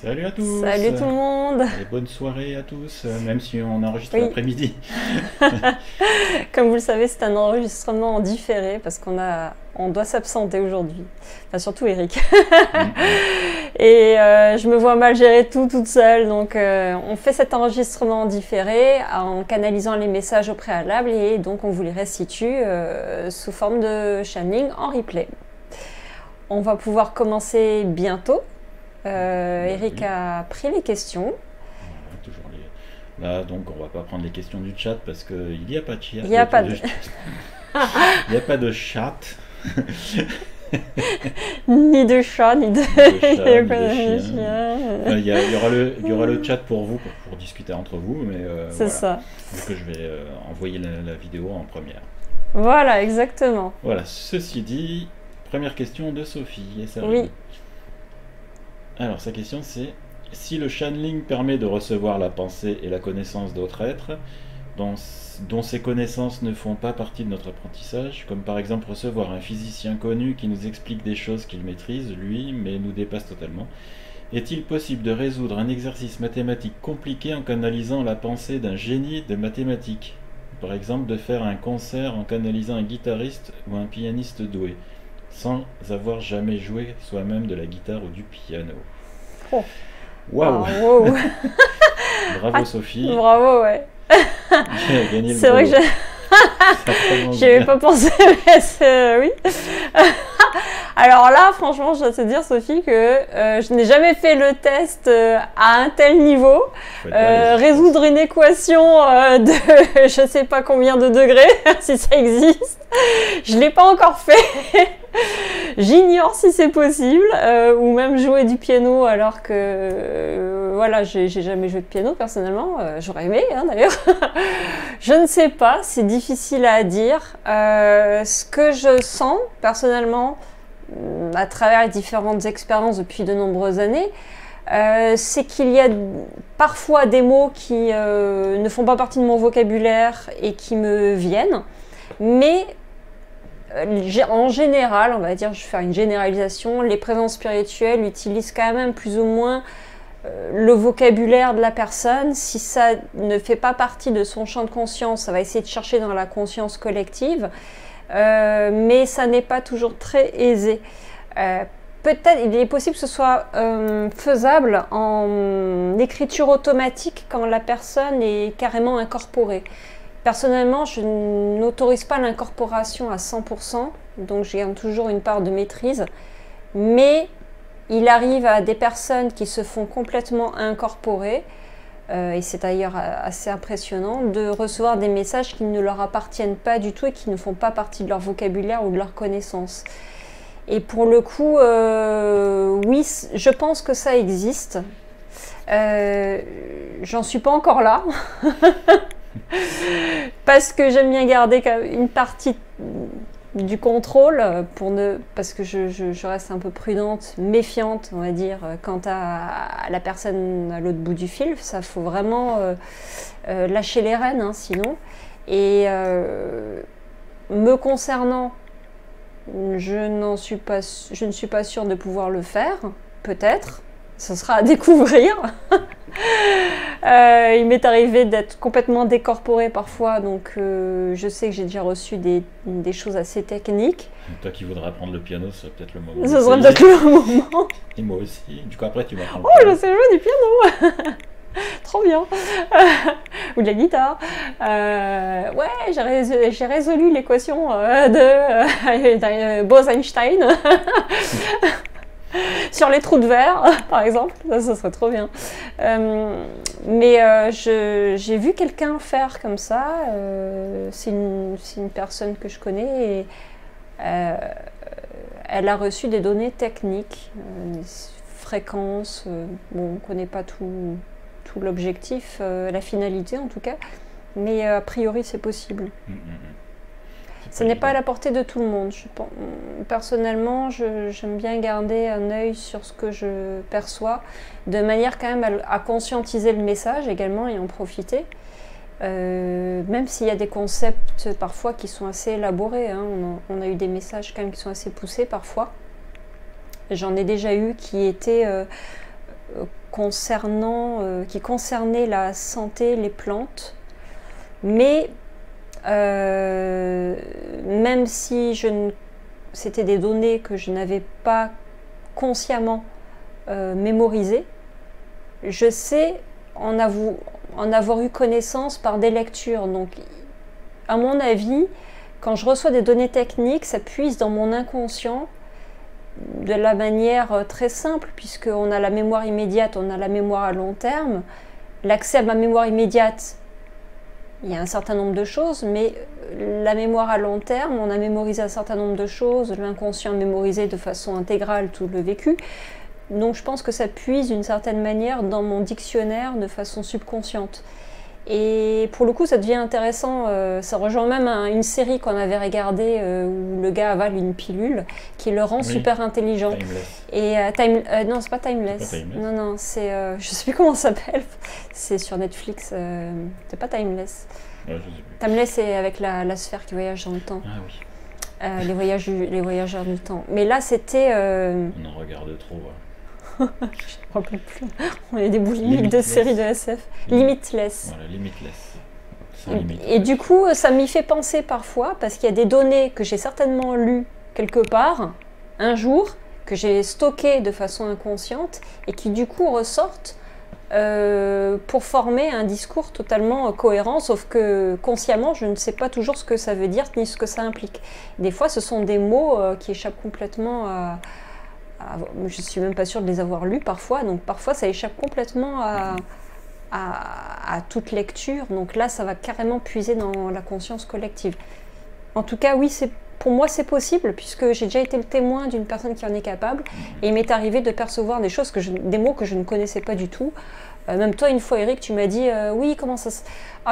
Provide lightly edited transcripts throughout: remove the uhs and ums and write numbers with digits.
Salut à tous. Salut tout le monde. Et bonne soirée à tous, même si on enregistre Oui. l'après-midi. Comme vous le savez, c'est un enregistrement en différé parce on doit s'absenter aujourd'hui. Enfin, surtout Eric. Et je me vois mal gérer tout toute seule. Donc on fait cet enregistrement en différé en canalisant les messages au préalable et donc on vous les restitue sous forme de channeling en replay. On va pouvoir commencer bientôt. Eric a pris les questions. Voilà, toujours Là, donc, on va pas prendre les questions du chat parce qu'il n'y a pas de chat. Il n'y a pas de... Il n'y a pas de chat. Ni de chat, ni de... chien. Enfin, il y aura le chat pour vous, pour discuter entre vous, mais c'est voilà. ça. Vu que je vais envoyer la vidéo en première. Voilà, exactement. Voilà, ceci dit, première question de Sophie. Et ça Oui. Alors, sa question c'est: si le channeling permet de recevoir la pensée et la connaissance d'autres êtres, dont ces connaissances ne font pas partie de notre apprentissage, comme par exemple recevoir un physicien connu qui nous explique des choses qu'il maîtrise, lui, mais nous dépasse totalement, est-il possible de résoudre un exercice mathématique compliqué en canalisant la pensée d'un génie de mathématiques? Par exemple, de faire un concert en canalisant un guitariste ou un pianiste doué, sans avoir jamais joué soi-même de la guitare ou du piano. Oh. Waouh! Wow. Bravo Sophie! Bravo, ouais. Gagné le C'est vrai que j'y avais pas pensé, mais oui. Alors là, franchement, je dois te dire, Sophie, que je n'ai jamais fait le test à un tel niveau. Résoudre une équation de je ne sais pas combien de degrés, si ça existe, je ne l'ai pas encore fait. J'ignore si c'est possible, ou même jouer du piano alors que, voilà, j'ai jamais joué de piano personnellement, j'aurais aimé d'ailleurs. Je ne sais pas, c'est difficile à dire. Ce que je sens personnellement, à travers les différentes expériences depuis de nombreuses années, c'est qu'il y a parfois des mots qui ne font pas partie de mon vocabulaire et qui me viennent, mais en général, on va dire, je vais faire une généralisation, les présences spirituelles utilisent quand même plus ou moins le vocabulaire de la personne. Si ça ne fait pas partie de son champ de conscience, ça va essayer de chercher dans la conscience collective, mais ça n'est pas toujours très aisé. Peut-être, il est possible que ce soit faisable en écriture automatique quand la personne est carrément incorporée. Personnellement, je n'autorise pas l'incorporation à 100%, donc je garde toujours une part de maîtrise, mais il arrive à des personnes qui se font complètement incorporer, et c'est d'ailleurs assez impressionnant, de recevoir des messages qui ne leur appartiennent pas du tout et qui ne font pas partie de leur vocabulaire ou de leur connaissance. Et pour le coup, oui, je pense que ça existe. J'en suis pas encore là. Parce que j'aime bien garder une partie du contrôle parce que je reste un peu prudente, méfiante, on va dire, quant à la personne à l'autre bout du fil. Ça, faut vraiment lâcher les rênes, hein, sinon. Et me concernant, je ne suis pas sûre de pouvoir le faire, peut-être. Ce sera à découvrir. Il m'est arrivé d'être complètement décorporée parfois, donc je sais que j'ai déjà reçu des choses assez techniques. Toi qui voudrais apprendre le piano, ce serait peut-être le moment. Ce serait peut-être le moment. Et moi aussi. Du coup, après, tu m'apprends. Oh, je sais jouer du piano. Trop bien. Ou de la guitare. Ouais, j'ai résolu l'équation de Bose-Einstein. Sur les trous de verre, par exemple, ça serait trop bien. Mais j'ai vu quelqu'un faire comme ça. C'est une personne que je connais et elle a reçu des données techniques, fréquences. Bon, on ne connaît pas tout l'objectif, la finalité en tout cas, mais a priori c'est possible. Ce n'est pas à la portée de tout le monde. Personnellement, j'aime bien garder un œil sur ce que je perçois, de manière quand même à conscientiser le message également et en profiter. Même s'il y a des concepts parfois qui sont assez élaborés, hein. On a eu des messages quand même qui sont assez poussés parfois. J'en ai déjà eu qui étaient qui concernaient la santé, les plantes, mais même si c'était des données que je n'avais pas consciemment mémorisées, je sais en avoir eu connaissance par des lectures. Donc, à mon avis, quand je reçois des données techniques, ça puise dans mon inconscient de la manière très simple, puisqu'on a la mémoire immédiate, on a la mémoire à long terme. L'accès à ma mémoire immédiate, il y a un certain nombre de choses, mais la mémoire à long terme, on a mémorisé un certain nombre de choses, l'inconscient a mémorisé de façon intégrale tout le vécu. Donc je pense que ça puise d'une certaine manière dans mon dictionnaire de façon subconsciente. Et pour le coup, ça devient intéressant. Ça rejoint même une série qu'on avait regardée où le gars avale une pilule qui le rend super intelligent. Timeless. Et non, c'est pas Timeless. C'est pas Timeless. Non, non, c'est je sais plus comment ça s'appelle. C'est sur Netflix. C'est pas Timeless. Ouais, je sais plus. Timeless, c'est avec la sphère qui voyage dans le temps. Ah oui. Les voyageurs du temps. Mais là, c'était. On en regarde trop. Voilà. Je ne me rappelle plus. On est des boulimiques de séries de SF. Limitless. Voilà, Limitless. Sans limite. Et du coup, ça m'y fait penser parfois, parce qu'il y a des données que j'ai certainement lues quelque part, un jour, que j'ai stockées de façon inconsciente, et qui du coup ressortent pour former un discours totalement cohérent, sauf que consciemment, je ne sais pas toujours ce que ça veut dire, ni ce que ça implique. Des fois, ce sont des mots qui échappent complètement je ne suis même pas sûre de les avoir lus parfois, donc parfois ça échappe complètement à toute lecture, donc là ça va carrément puiser dans la conscience collective. En tout cas, oui, pour moi c'est possible, puisque j'ai déjà été le témoin d'une personne qui en est capable, et il m'est arrivé de percevoir des choses, des mots que je ne connaissais pas du tout. Même toi, une fois, Eric, tu m'as dit oui, comment ça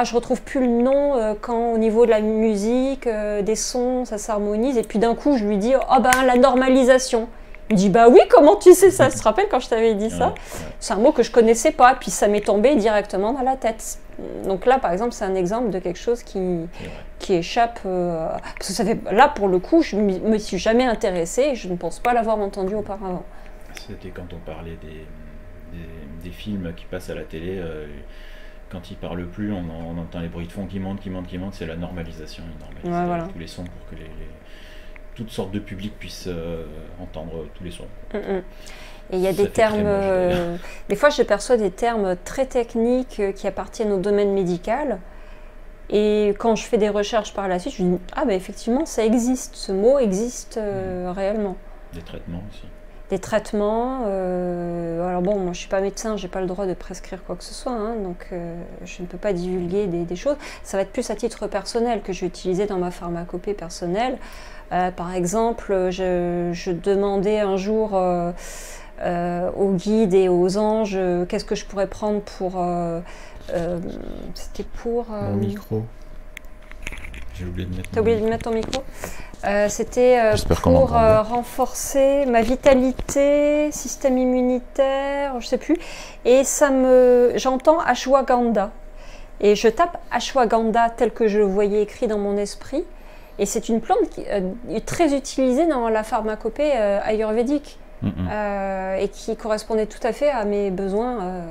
je retrouve plus le nom quand au niveau de la musique, des sons, ça s'harmonise, et puis d'un coup je lui dis la normalisation. Il me dit bah oui, comment tu sais ça? Tu te rappelles quand je t'avais dit ça? C'est un mot que je connaissais pas, puis ça m'est tombé directement dans la tête. Donc là, par exemple, c'est un exemple de quelque chose qui échappe. Parce que ça fait, là, pour le coup, je me suis jamais intéressée et je ne pense pas l'avoir entendu auparavant. C'était quand on parlait des films qui passent à la télé. Quand ils parlent plus, on entend les bruits de fond qui montent. C'est la normalisation. Ils normalisent voilà. tous les sons pour que toutes sortes de publics puissent entendre tous les sons. Et il y a des termes, des fois je perçois des termes très techniques qui appartiennent au domaine médical, et quand je fais des recherches par la suite, je me dis effectivement ça existe, ce mot existe réellement. Des traitements aussi. Des traitements, alors bon, moi je suis pas médecin, j'ai pas le droit de prescrire quoi que ce soit, donc je ne peux pas divulguer des choses. Ça va être plus à titre personnel que je vais utiliser dans ma pharmacopée personnelle. Par exemple, je demandais un jour aux guides et aux anges qu'est-ce que je pourrais prendre pour... c'était pour... Mon micro. J'ai oublié de mettre T'as oublié de mettre ton micro? C'était pour renforcer ma vitalité, système immunitaire, je sais plus. Et j'entends ashwagandha. Et je tape ashwagandha tel que je le voyais écrit dans mon esprit. Et c'est une plante qui est très utilisée dans la pharmacopée ayurvédique et qui correspondait tout à fait à mes besoins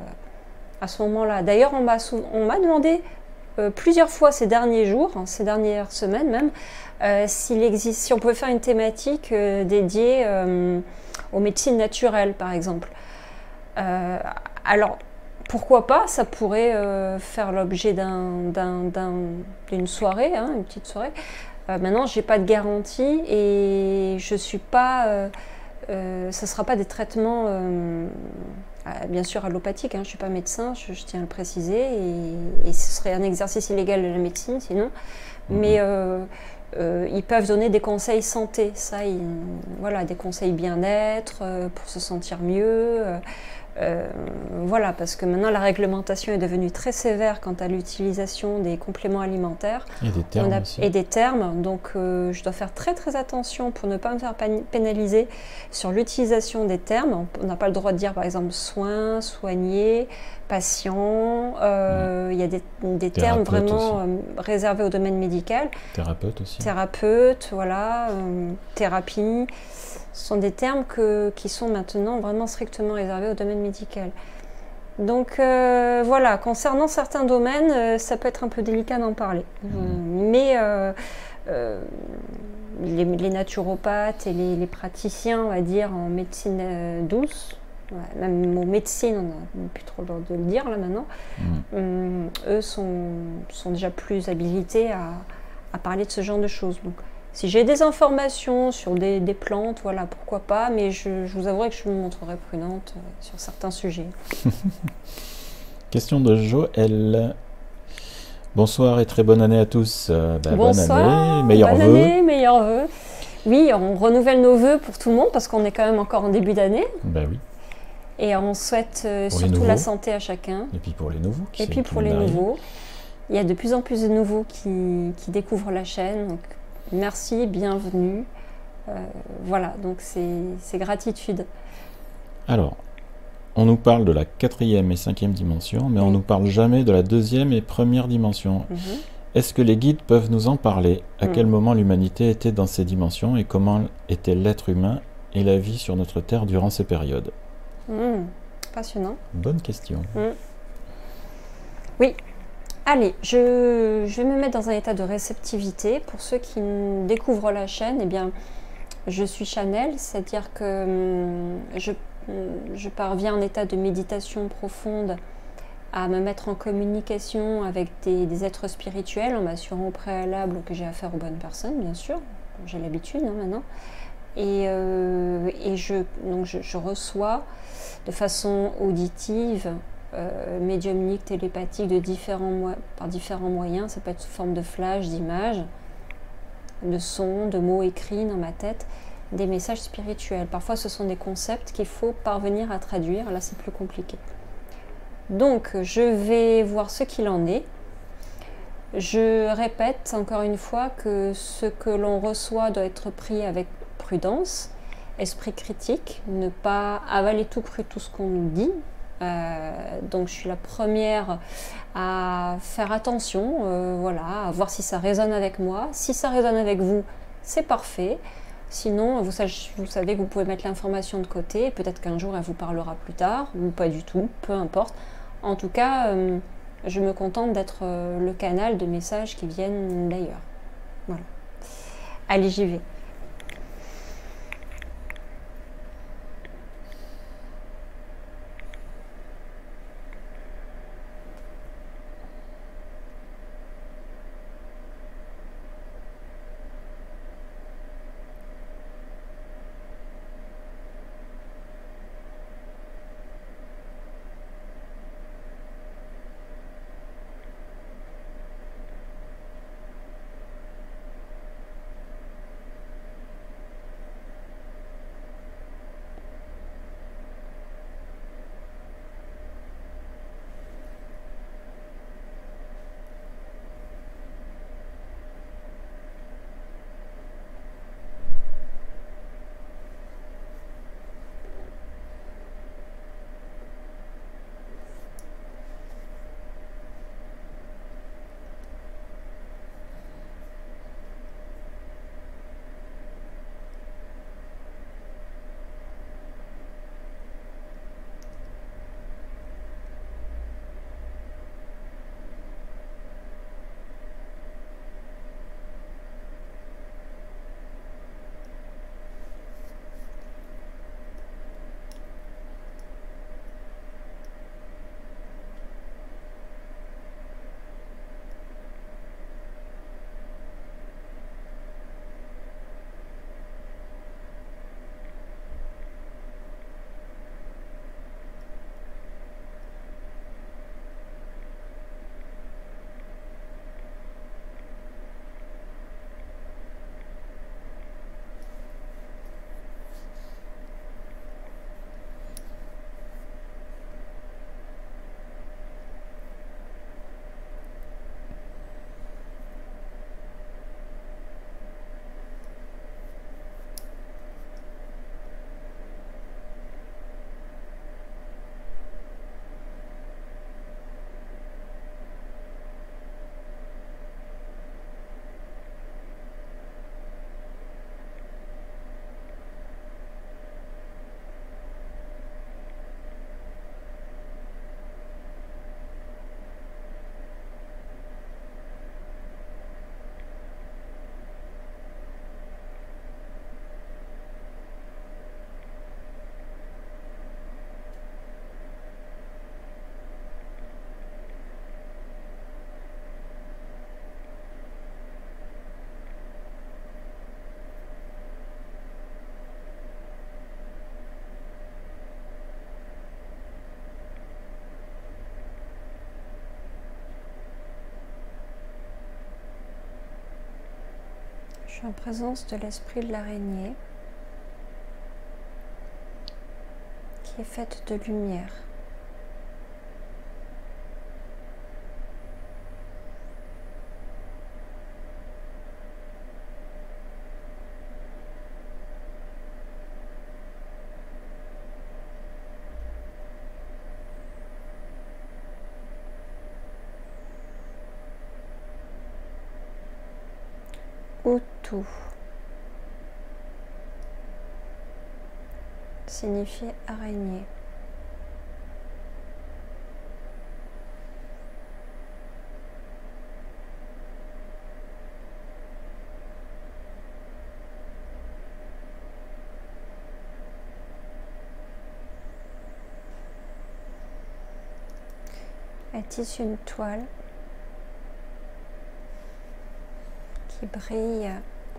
à ce moment-là. D'ailleurs, on m'a demandé plusieurs fois ces derniers jours, ces dernières semaines même, si on pouvait faire une thématique dédiée aux médecines naturelles, par exemple. Alors, pourquoi pas, ça pourrait faire l'objet d'une soirée, une petite soirée. Maintenant, je n'ai pas de garantie et je suis pas. Ça ne sera pas des traitements, bien sûr, allopathiques. Je ne suis pas médecin, je tiens à le préciser. Et ce serait un exercice illégal de la médecine, sinon. Mais ils peuvent donner des conseils santé. Voilà, des conseils bien-être, pour se sentir mieux. Voilà, parce que maintenant la réglementation est devenue très sévère quant à l'utilisation des compléments alimentaires. Et des termes aussi. Et des termes, donc je dois faire très très attention pour ne pas me faire pénaliser sur l'utilisation des termes. On n'a pas le droit de dire par exemple soins, soigner, patient. Il y a des termes vraiment réservés au domaine médical. Thérapeute aussi. Thérapeute, voilà, thérapie. Ce sont des termes qui sont maintenant vraiment strictement réservés au domaine médical. Donc voilà, concernant certains domaines, ça peut être un peu délicat d'en parler. Mais les naturopathes et les praticiens, on va dire, en médecine douce, ouais, même le mot médecine, on n'a plus trop le droit de le dire là maintenant, eux sont déjà plus habilités à parler de ce genre de choses. Donc, si j'ai des informations sur des plantes, voilà, pourquoi pas, mais je vous avouerai que je me montrerai prudente sur certains sujets. Question de Joël. Bonsoir et très bonne année à tous. Bonsoir, bonne année, meilleurs vœux. Oui, on renouvelle nos vœux pour tout le monde parce qu'on est quand même encore en début d'année. Ben oui. Et on souhaite surtout la santé à chacun. Et puis pour les nouveaux. Et puis pour les nouveaux. Il y a de plus en plus de nouveaux qui découvrent la chaîne. Donc, merci, bienvenue. Voilà, donc c'est gratitude. Alors, on nous parle de la 4e et 5e dimension, mais on ne nous parle jamais de la 2e et 1re dimension. Est-ce que les guides peuvent nous en parler? À quel moment l'humanité était dans ces dimensions et comment était l'être humain et la vie sur notre Terre durant ces périodes? Passionnant. Bonne question. Oui. Allez, je vais me mettre dans un état de réceptivité. Pour ceux qui découvrent la chaîne, eh bien, je suis Chanel, c'est-à-dire que je parviens en état de méditation profonde à me mettre en communication avec des êtres spirituels en m'assurant au préalable que j'ai affaire aux bonnes personnes, bien sûr. J'ai l'habitude maintenant. Et je reçois de façon auditive, médiumnique, télépathique, par différents moyens. Ça peut être sous forme de flash, d'images, de sons, de mots écrits dans ma tête, des messages spirituels. Parfois, ce sont des concepts qu'il faut parvenir à traduire. Là, c'est plus compliqué. Donc, je vais voir ce qu'il en est. Je répète encore une fois que ce que l'on reçoit doit être pris avec prudence, esprit critique, ne pas avaler tout cru tout ce qu'on nous dit. Donc je suis la première à faire attention, voilà, à voir si ça résonne avec moi. Si ça résonne avec vous, c'est parfait. Sinon, vous savez que vous pouvez mettre l'information de côté. Peut-être qu'un jour, elle vous parlera plus tard, ou pas du tout, peu importe. En tout cas, je me contente d'être le canal de messages qui viennent d'ailleurs. Voilà. Allez, j'y vais. suis en présence de l'esprit de l'araignée qui est faite de lumière. Utu signifie araignée. Elle tisse une toile qui brille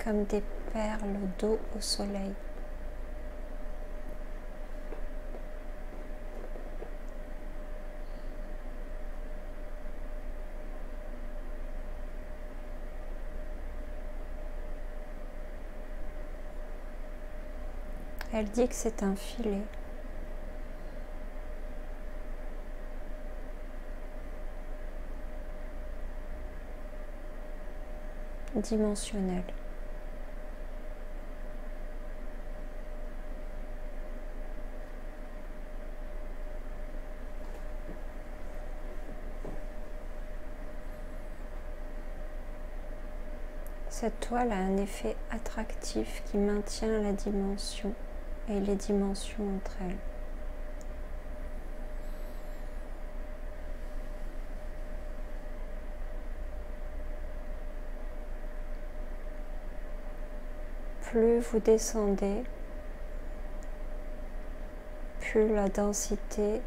comme des perles d'eau au soleil. Elle dit que c'est un filet. Dimensionnel. Cette toile a un effet attractif qui maintient la dimension et les dimensions entre elles. Plus vous descendez, plus la densité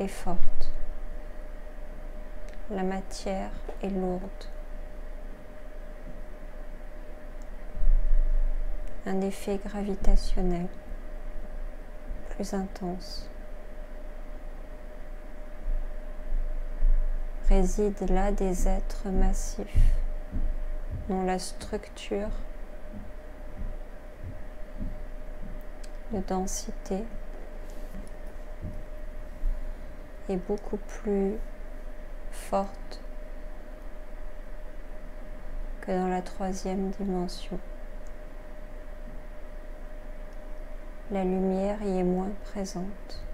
est forte. La matière est lourde. Un effet gravitationnel plus intense. Résident là des êtres massifs dont la structure de densité est beaucoup plus forte que dans la troisième dimension. La lumière y est moins présente.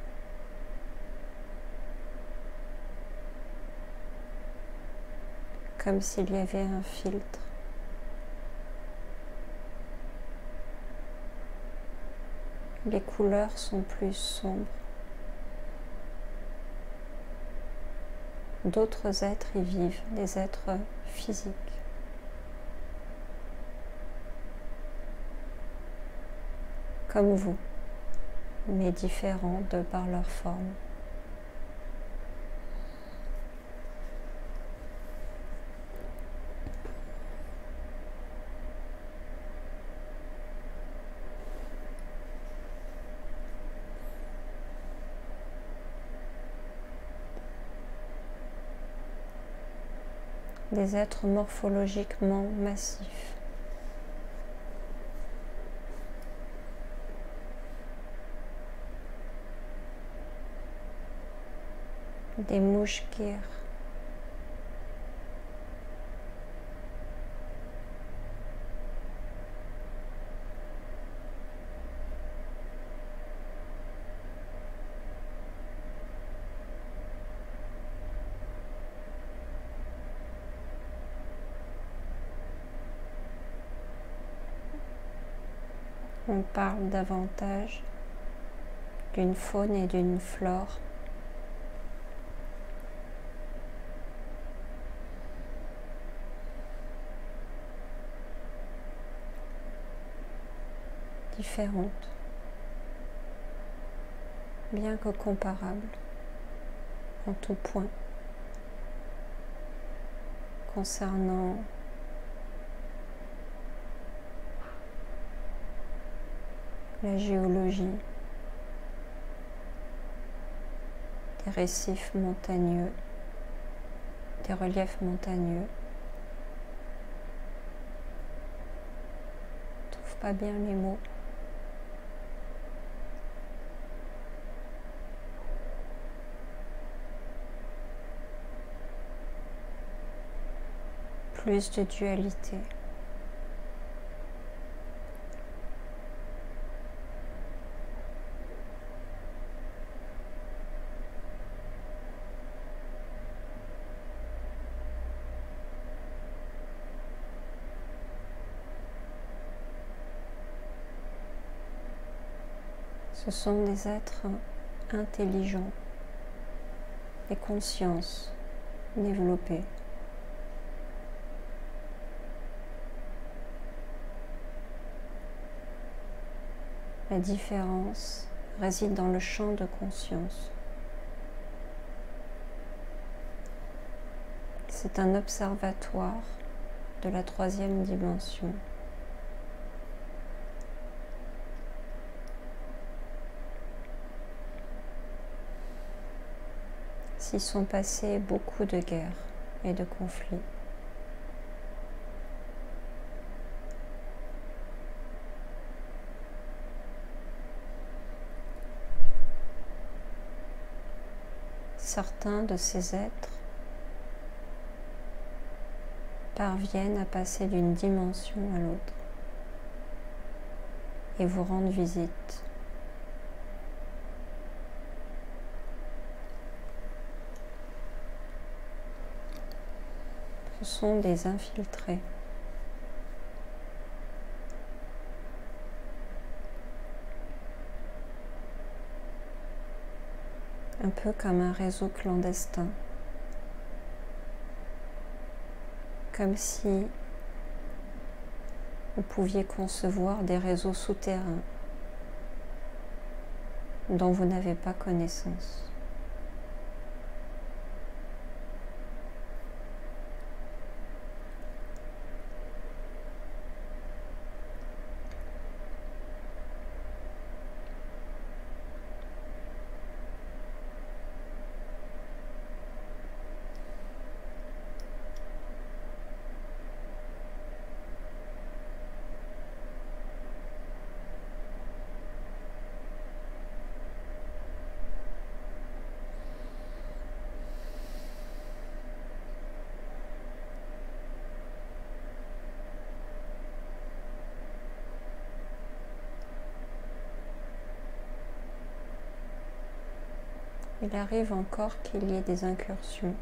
Comme s'il y avait un filtre. Les couleurs sont plus sombres. D'autres êtres y vivent, des êtres physiques. Comme vous, mais différents de par leur forme. Des êtres morphologiquement massifs. Des mouchkirs. On parle davantage d'une faune et d'une flore différentes, bien que comparables en tout point, concernant la géologie, des récifs montagneux, des reliefs montagneux, pas bien les mots. Plus de dualité. Ce sont des êtres intelligents, des consciences développées. La différence réside dans le champ de conscience. C'est un observatoire de la troisième dimension. S'y sont passés beaucoup de guerres et de conflits. Certains de ces êtres parviennent à passer d'une dimension à l'autre et vous rendent visite. Ce sont des infiltrés. Un peu comme un réseau clandestin. Comme si vous pouviez concevoir des réseaux souterrains dont vous n'avez pas connaissance. Il arrive encore qu'il y ait des incursions.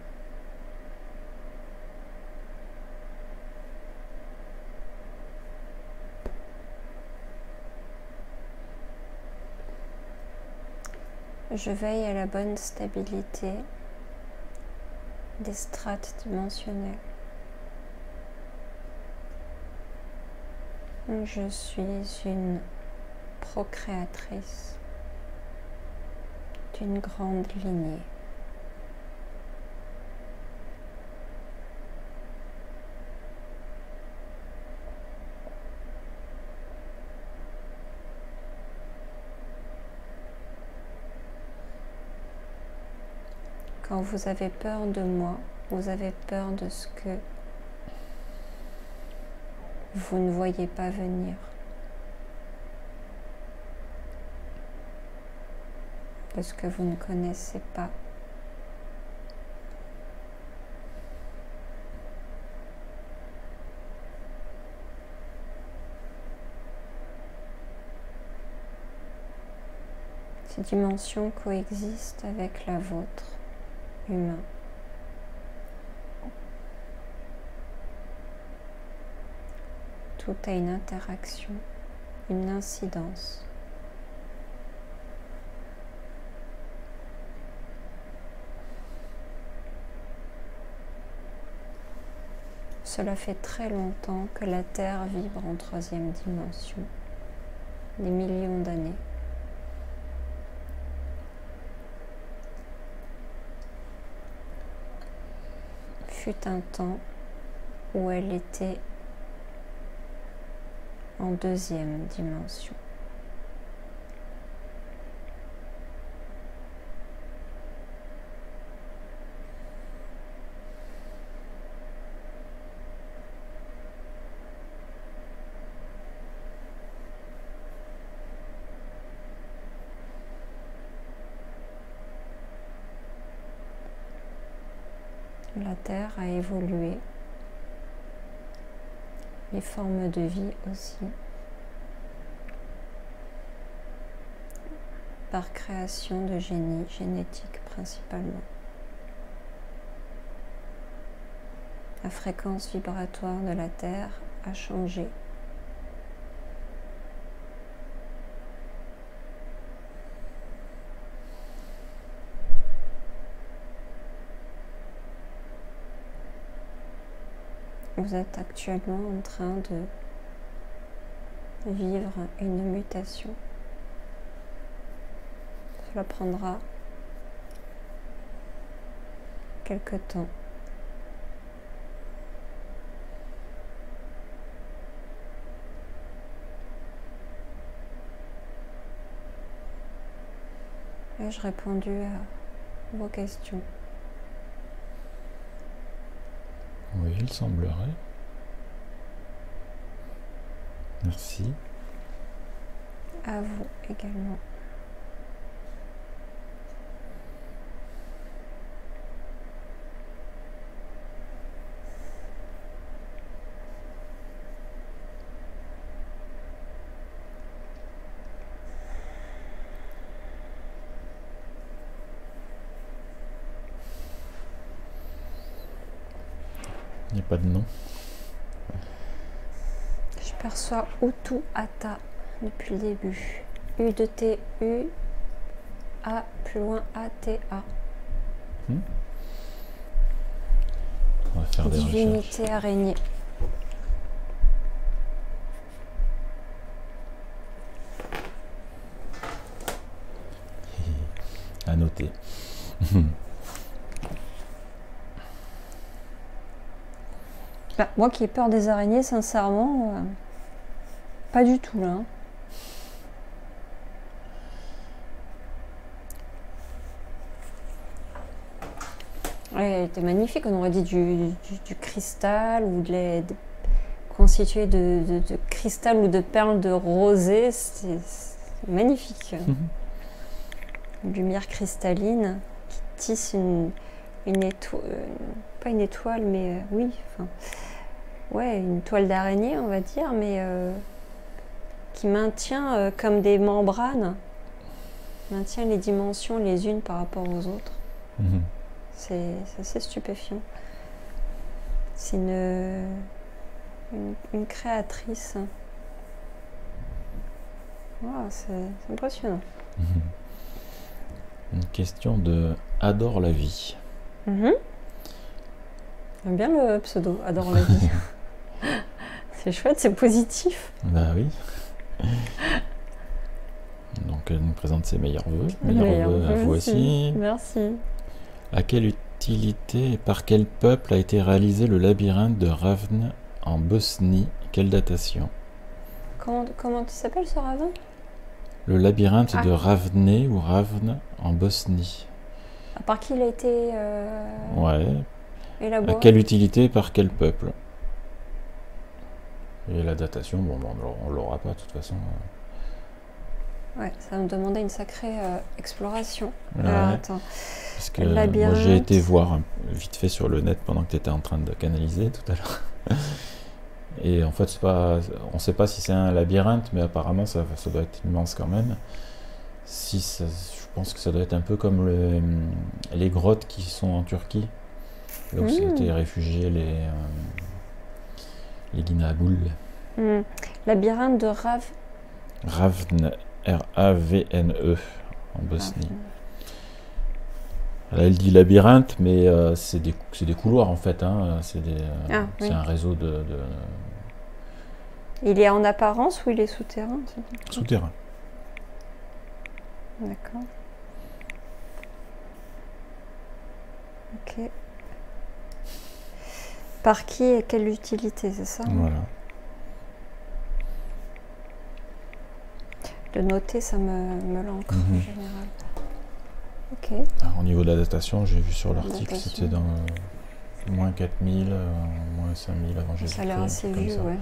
Je veille à la bonne stabilité des strates dimensionnelles. Je suis une procréatrice d'une grande lignée. Quand vous avez peur de moi, vous avez peur de ce que vous ne voyez pas venir. De ce que vous ne connaissez pas. Ces dimensions coexistent avec la vôtre, humain. Tout a une interaction, une incidence. Cela fait très longtemps que la Terre vibre en troisième dimension, des millions d'années. Fut un temps où elle était en deuxième dimension. La Terre a évolué. Les formes de vie aussi. Par création de génie génétique principalement. La fréquence vibratoire de la Terre a changé. Vous êtes actuellement en train de vivre une mutation. Cela prendra quelque temps. Ai-je répondu à vos questions? Oui, il semblerait. Merci. À vous également. Il n'y a pas de nom. Je perçois Utu Ata depuis le début. U de T, U, A, plus loin A, T, A. On va faire des recherches. Divinité araignée. À noter. Bah, moi qui ai peur des araignées, sincèrement, pas du tout là. Hein. Ouais, elle était magnifique, on aurait dit du cristal ou constitué de cristal ou de perles de rosée, c'est magnifique. Une lumière cristalline qui tisse une étoile, pas une étoile, mais oui, enfin, ouais, une toile d'araignée, on va dire, mais qui maintient comme des membranes, maintient les dimensions les unes par rapport aux autres. C'est assez stupéfiant. C'est une créatrice. Wow, c'est impressionnant. Une question de Adore la vie. J'aime bien le pseudo, Adore la vie. C'est chouette, c'est positif. Bah oui. Donc elle nous présente ses meilleurs vœux. Meilleurs vœux à vous aussi. Merci. À quelle utilité et par quel peuple a été réalisé le labyrinthe de Ravn en Bosnie? Quelle datation? Comment tu s'appelles ce ravin? Le labyrinthe de Ravne ou Ravn en Bosnie. Par qui il a été ouais. élaboré? À quelle utilité et par quel peuple? Et la datation, bon, on l'aura pas de toute façon. Ouais, ça me demandait une sacrée exploration. Ouais. Alors, attends. Parce que moi j'ai été voir vite fait sur le net pendant que tu étais en train de canaliser tout à l'heure. Et en fait, on ne sait pas si c'est un labyrinthe, mais apparemment ça doit être immense quand même. Je pense que ça doit être un peu comme les grottes qui sont en Turquie, là où étaient réfugiés les Guinabouls. Labyrinthe de Ravne, R-A-V-N-E, en Bosnie. Là, elle dit labyrinthe, mais c'est des couloirs en fait. Hein. C'est un réseau de... Il est en apparence ou il est souterrain? Souterrain. D'accord. Ok. Par qui et quelle utilité, c'est ça? Voilà. De noter, ça me l'ancre en général. Ok. Au niveau de la datation, j'ai vu sur l'article, c'était dans moins 4000, moins 5000 avant Jésus-Christ. Ça a l'air assez vieux, ouais.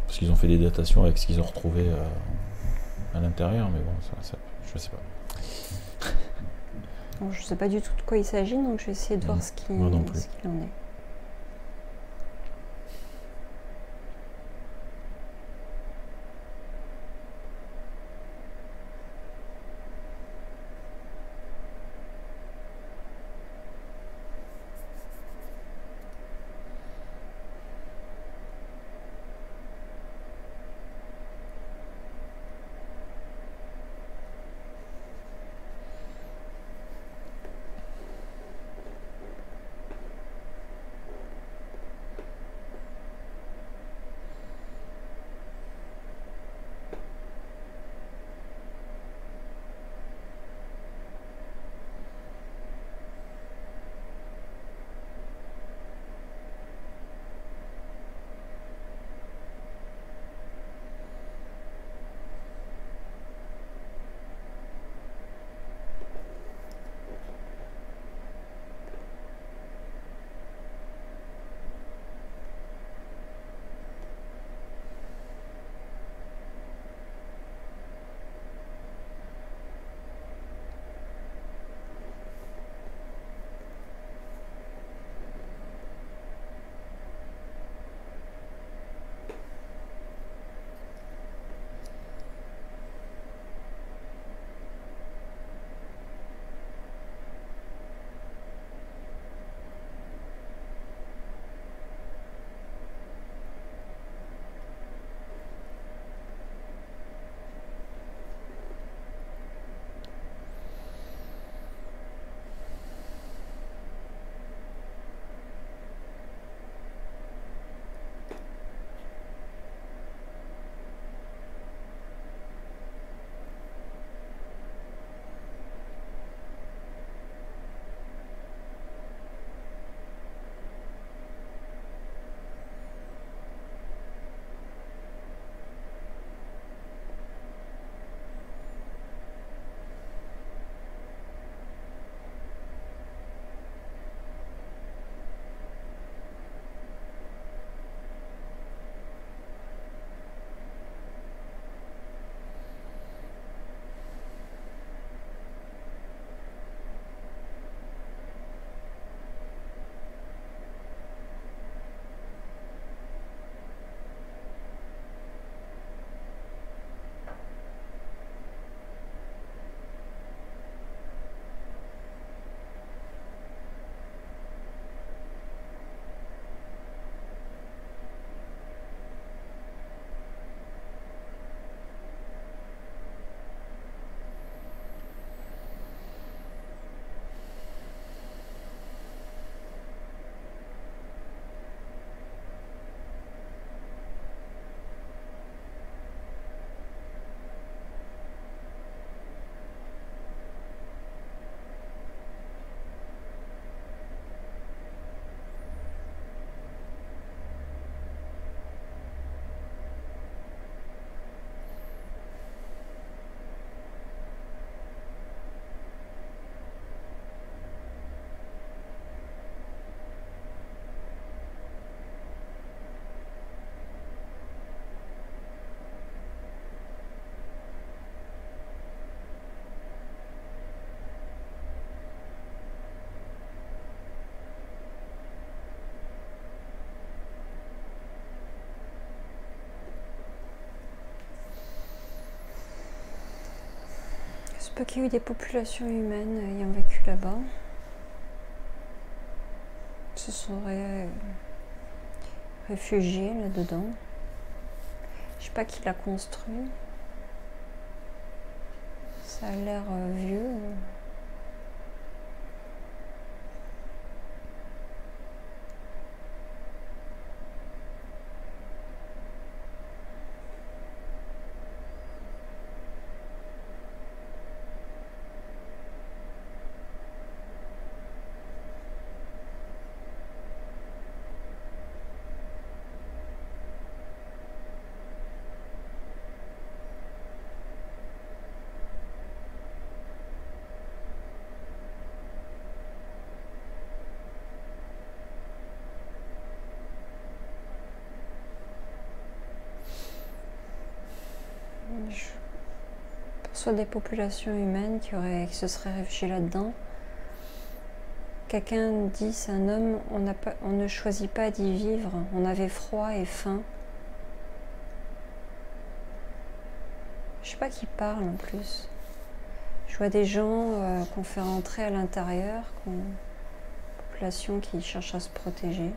Parce qu'ils ont fait des datations avec ce qu'ils ont retrouvé à l'intérieur, mais bon, ça, je sais pas. Bon, je ne sais pas du tout de quoi il s'agit, donc je vais essayer de voir ce qu'il en est. Peut qu'il y ait eu des populations humaines ayant vécu là-bas. Se seraient réfugiés là-dedans. Je sais pas qui l'a construit. Ça a l'air vieux. Je perçois des populations humaines qui se seraient réfugiées là-dedans. quelqu'un dit, c'est un homme, on ne choisit pas d'y vivre. On avait froid et faim. Je sais pas qui parle en plus. Je vois des gens qu'on fait rentrer à l'intérieur, population qui cherche à se protéger.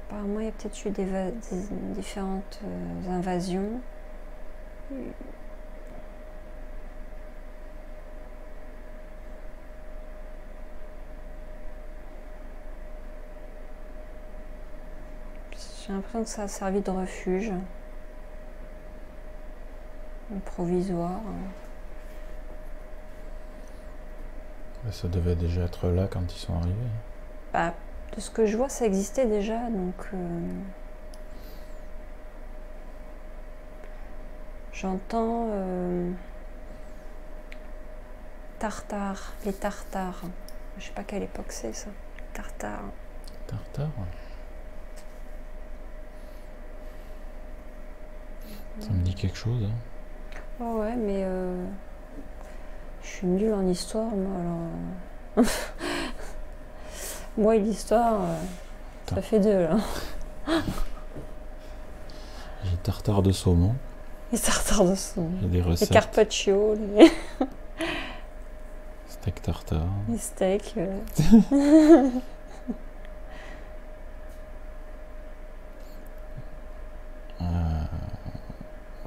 Apparemment, il y a peut-être eu des différentes invasions. J'ai l'impression que ça a servi de refuge. Provisoire. Ça devait déjà être là quand ils sont arrivés. Bah, de ce que je vois, ça existait déjà, donc j'entends Tartare, les Tartares. Je sais pas quelle époque c'est ça, Tartare. Tartare. Ça me dit quelque chose. Hein. Oh ouais, mais je suis nulle en histoire, moi, alors. Moi et l'histoire, ça fait deux, là. J'ai tartare de saumon. Les tartares de saumon. J'ai des recettes. Les carpaccio, les... steak tartare. Les steaks.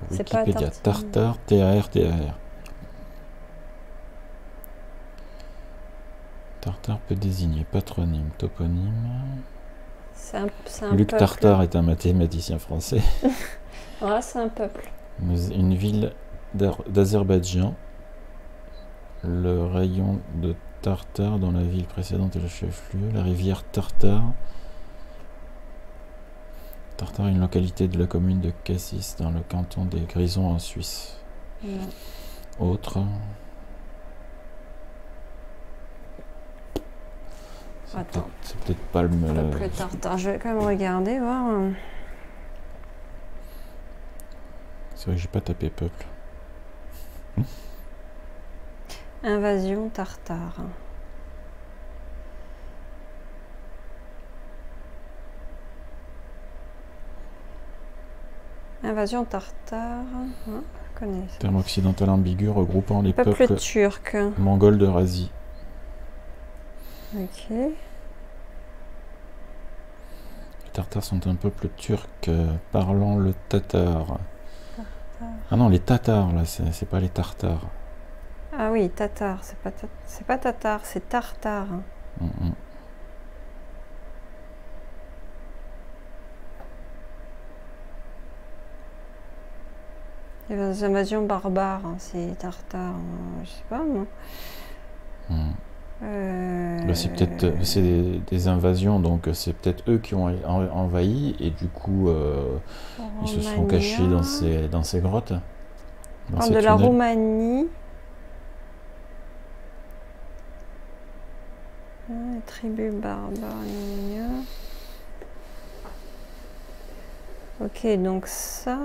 Wikipédia, tartare, T-A-R-T-A-R. Tartare peut désigner patronyme, toponyme. C'est un Luc peuple. Tartare est un mathématicien français. Voilà, c'est un peuple. Une ville d'Azerbaïdjan. Le rayon de Tartare dans la ville précédente est le chef-lieu. La rivière Tartare. Tartare est une localité de la commune de Cassis dans le canton des Grisons en Suisse. Non. Autre. C'est peut-être pas le... Peuple tartare. Je vais quand même regarder, voir. C'est vrai que j'ai pas tapé peuple. Invasion tartare. Invasion tartare. Hein, je connais ça. Terme occidental ambigu regroupant les Peuple turc. mongols d'Eurasie. Ok. Les Tartares sont un peuple turc parlant le tatar. Ah non, les Tatars, là, c'est pas les Tartares. Ah oui, tatar, c'est pas tatar, c'est tartare. Les invasions barbares, hein, c'est tartare, je sais pas moi. C'est peut-être des invasions, donc c'est peut-être eux qui ont envahi et du coup ils se sont cachés dans ces grottes. On parle de la Roumanie. Les tribus barbares. Ok, donc ça.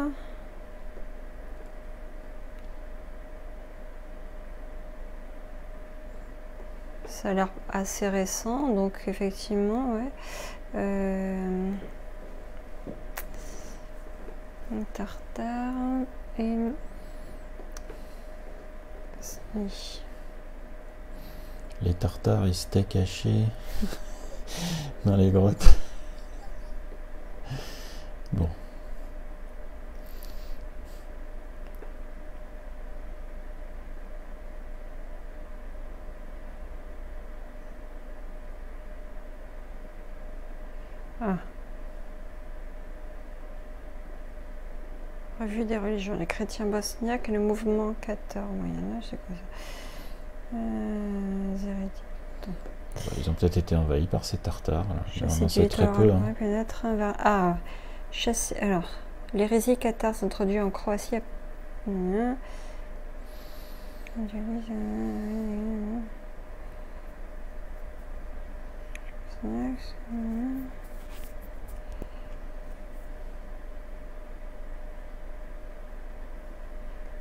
Ça a l'air assez récent, donc effectivement, ouais. Un tartare et oui. Les tartares, ils s'étaient cachés dans les grottes. Bon. Ah. Revue des religions, les chrétiens bosniaques et le mouvement cathare au Moyen-Âge, c'est quoi ça? Ils ont peut-être été envahis par ces tartares. On en sait très peu. Hein. Alors, l'hérésie cathare s'introduit en Croatie.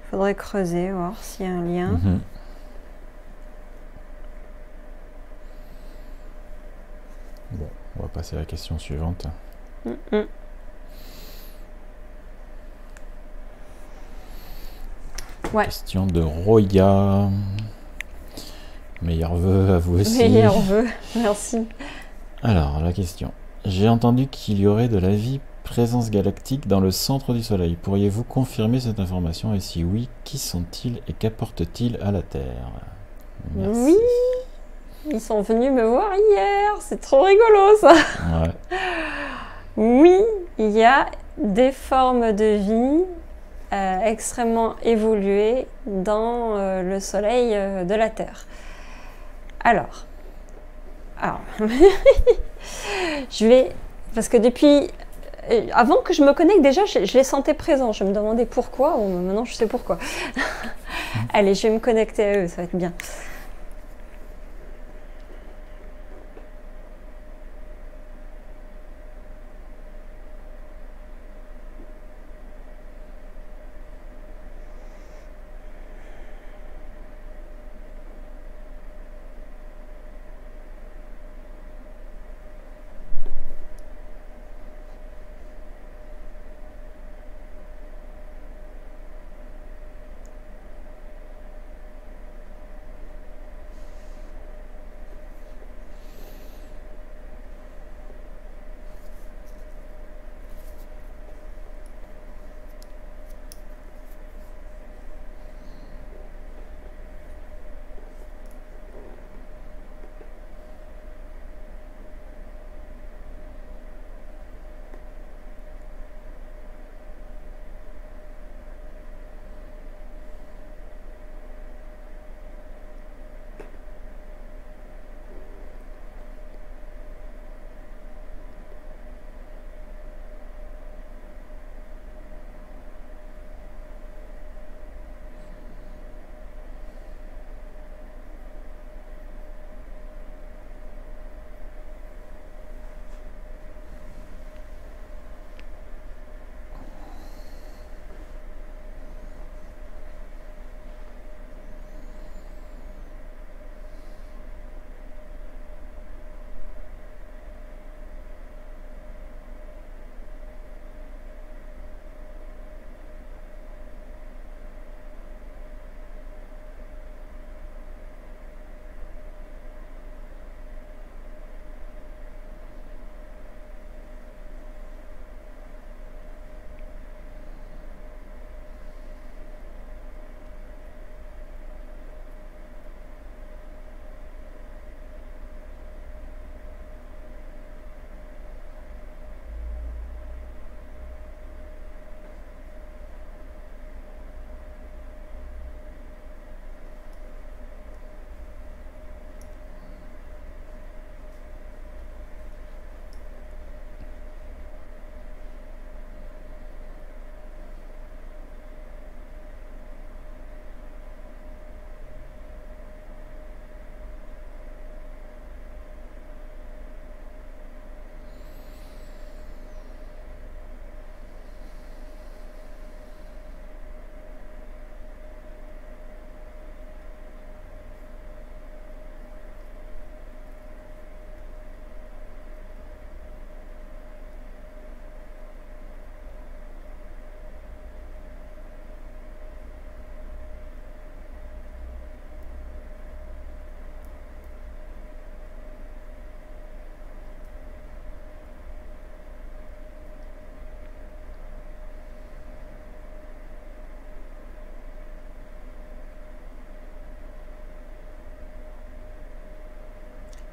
Faudrait creuser, voir s'il y a un lien. Bon, on va passer à la question suivante. Ouais. Question de Roya. Meilleurs vœux à vous aussi. Meilleurs vœux, merci. Alors, la question. J'ai entendu qu'il y aurait de la vie présence galactique dans le centre du Soleil. Pourriez-vous confirmer cette information? Et si oui, qui sont-ils et qu'apportent-ils à la Terre? Merci. Oui, ils sont venus me voir hier. C'est trop rigolo, ça. Ouais. Oui, il y a des formes de vie extrêmement évoluées dans le Soleil de la Terre. Alors je vais... Parce que depuis... Avant que je me connecte, déjà, je les sentais présents. Je me demandais pourquoi. Bon, maintenant, je sais pourquoi. Allez, je vais me connecter à eux, ça va être bien.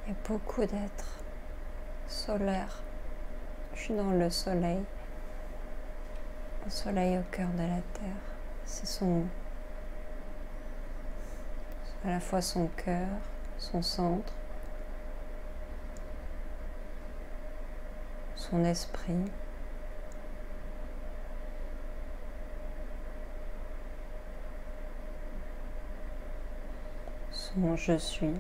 Il y a beaucoup d'êtres solaires. Je suis dans le soleil au cœur de la Terre. C'est à la fois son cœur, son centre, son esprit. Son je suis.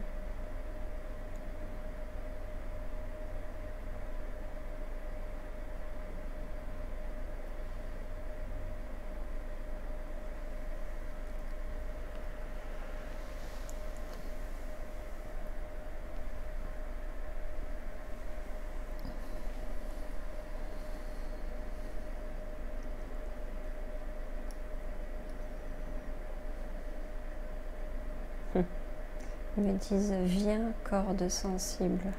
Ils me disent viens corde sensible.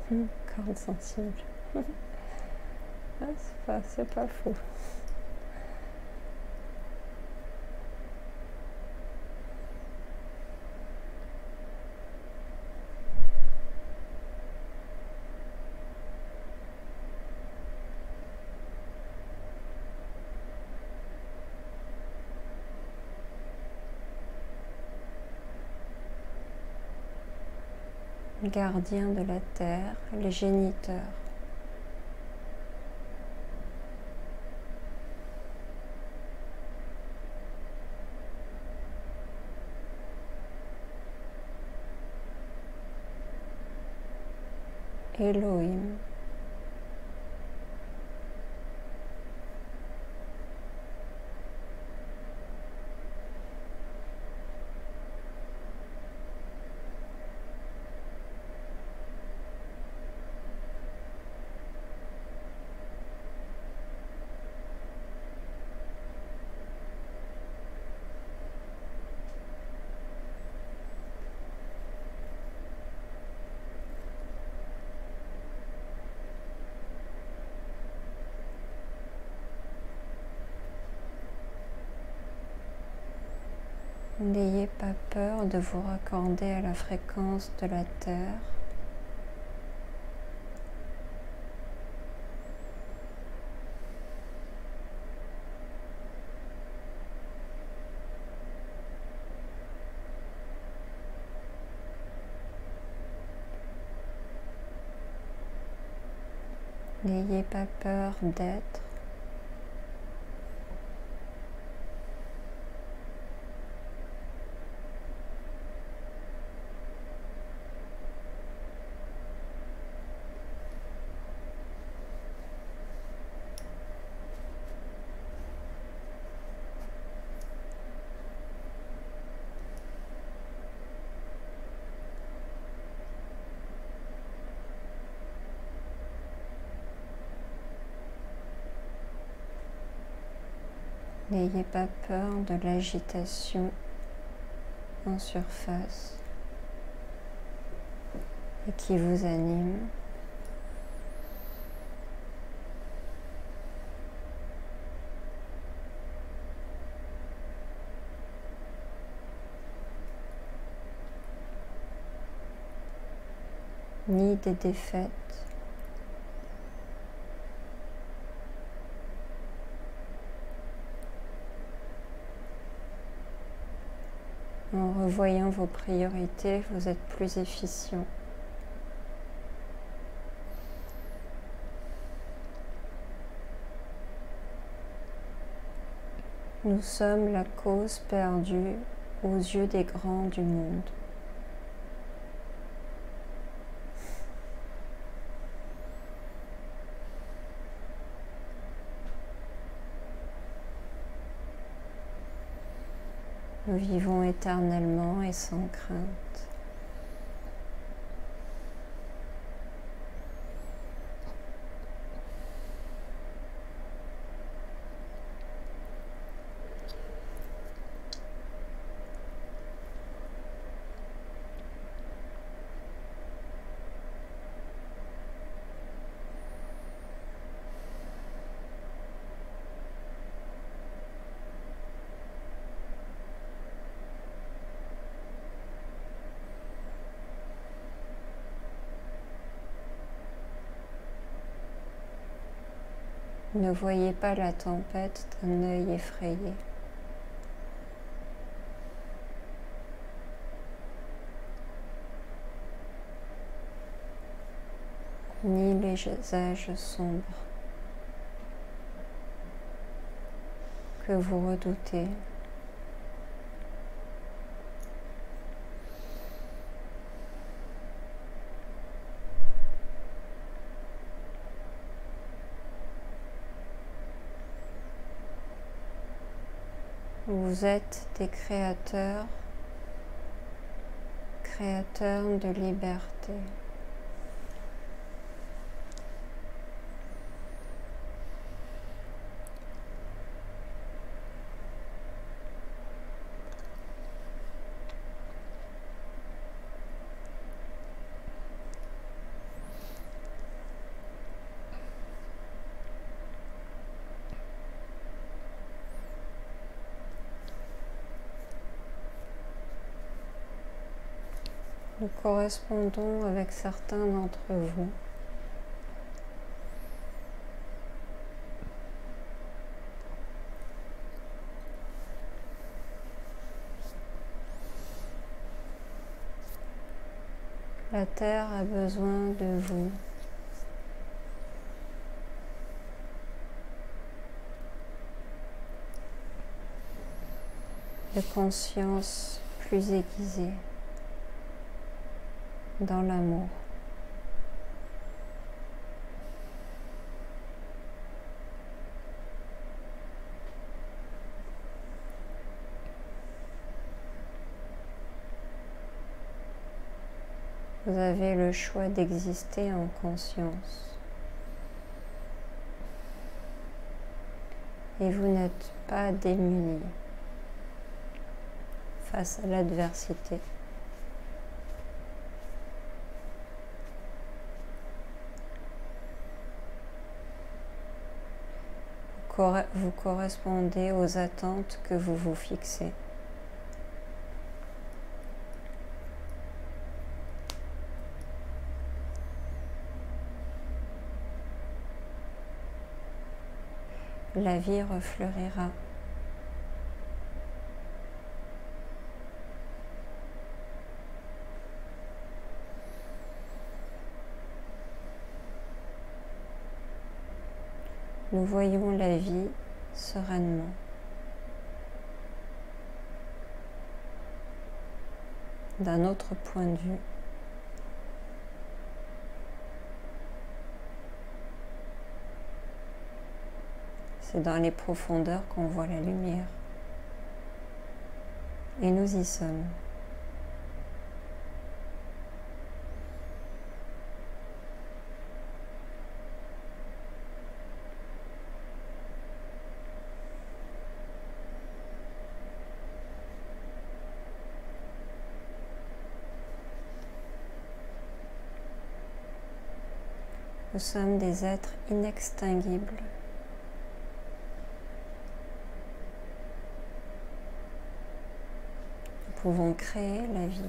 Corde sensible. C'est pas faux. Gardien de la terre, les géniteurs. Elohim. N'ayez pas peur de vous raccorder à la fréquence de la Terre. N'ayez pas peur d'être. N'ayez pas peur de l'agitation en surface et qui vous anime. Ni des défaites. En revoyant vos priorités, vous êtes plus efficient. Nous sommes la cause perdue aux yeux des grands du monde. Nous vivons éternellement et sans crainte. Ne voyez pas la tempête d'un œil effrayé. Ni les âges sombres que vous redoutez. Vous êtes des créateurs de liberté. Nous correspondons avec certains d'entre vous. La Terre a besoin de vous. De conscience plus aiguisée dans l'amour. Vous avez le choix d'exister en conscience. Et vous n'êtes pas démunis face à l'adversité. Vous correspondez aux attentes que vous vous fixez. La vie refleurira. Nous voyons la vie sereinement. D'un autre point de vue. C'est dans les profondeurs qu'on voit la lumière. Et nous y sommes. Nous sommes des êtres inextinguibles. Nous pouvons créer la vie.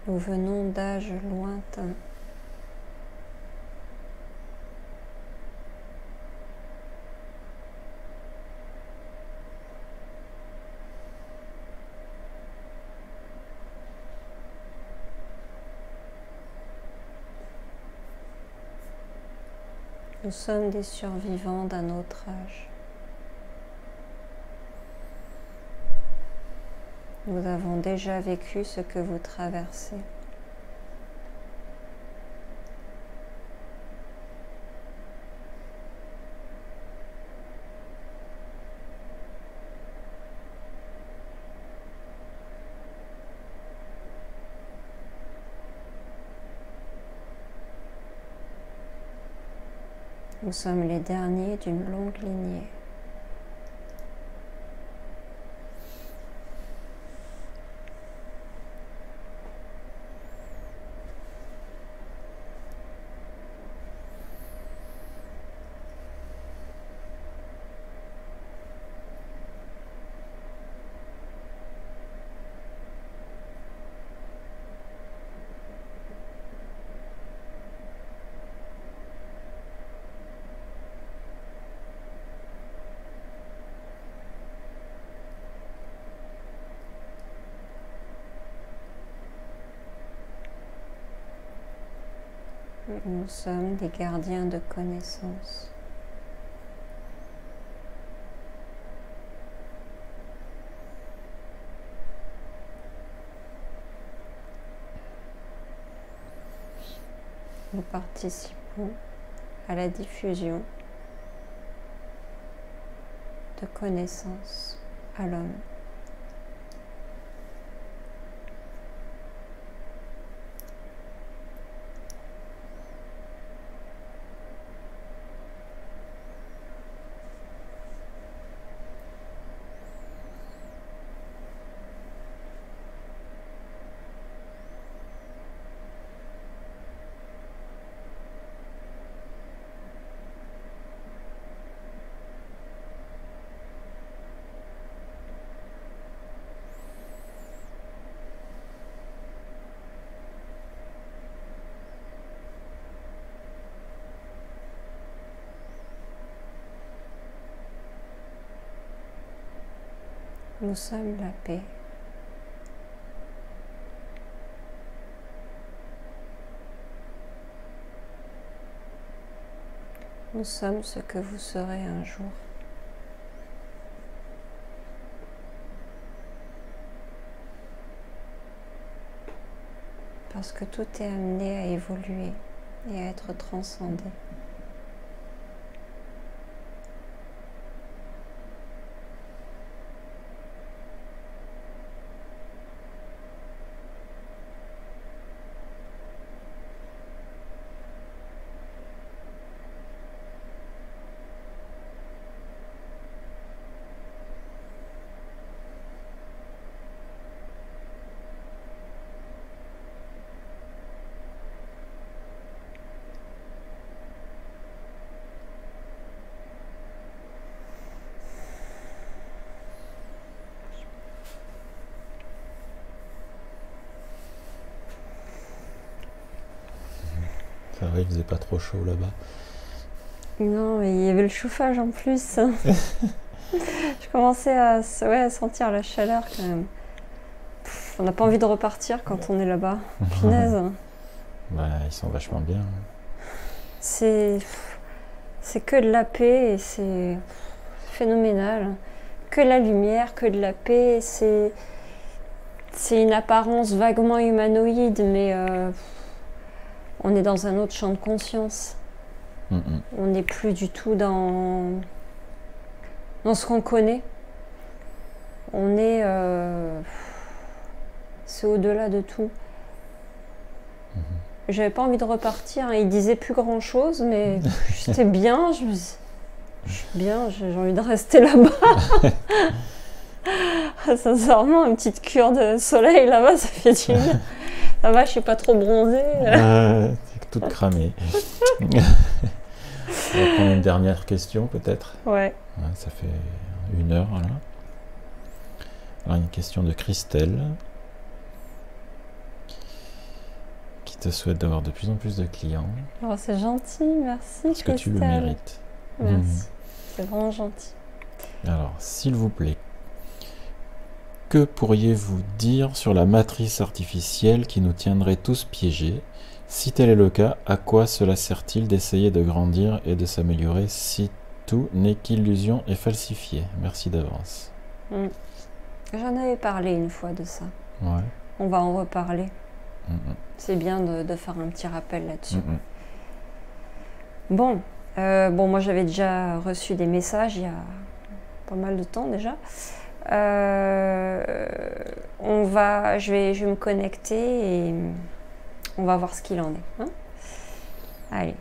Nous venons d'âges lointains. Nous sommes des survivants d'un autre âge. Nous avons déjà vécu ce que vous traversez. Nous sommes les derniers d'une longue lignée. Nous sommes des gardiens de connaissances. Nous participons à la diffusion de connaissances à l'homme. Nous sommes la paix. Nous sommes ce que vous serez un jour. Parce que tout est amené à évoluer et à être transcendé. Ça va, il faisait pas trop chaud là-bas. Non, mais il y avait le chauffage en plus. Je commençais à sentir la chaleur quand même. On n'a pas envie de repartir quand on est là-bas. Punaise. Bah, ils sont vachement bien. C'est que de la paix et c'est phénoménal. Que de la lumière, que de la paix. C'est une apparence vaguement humanoïde, mais on est dans un autre champ de conscience. On n'est plus du tout dans ce qu'on connaît. On est... c'est au-delà de tout. J'avais pas envie de repartir. Il disait plus grand-chose, mais j'étais bien. Je suis bien, j'ai envie de rester là-bas. Sincèrement, une petite cure de soleil là-bas, ça fait du bien. Ça va, je suis pas trop bronzée. C'est toute cramée. On va prendre une dernière question peut-être. Ouais. Ça fait 1 heure là. Alors une question de Christelle qui te souhaite d'avoir de plus en plus de clients. Oh, c'est gentil, merci. Parce que tu le mérites. Merci, c'est vraiment gentil. Alors, s'il vous plaît, que pourriez-vous dire sur la matrice artificielle qui nous tiendrait tous piégés? Si tel est le cas, à quoi cela sert-il d'essayer de grandir et de s'améliorer si tout n'est qu'illusion et falsifié? Merci d'avance. J'en avais parlé une fois de ça. Ouais. On va en reparler. C'est bien de faire un petit rappel là-dessus. Bon, moi j'avais déjà reçu des messages il y a pas mal de temps déjà. Je vais me connecter et on va voir ce qu'il en est. Allez.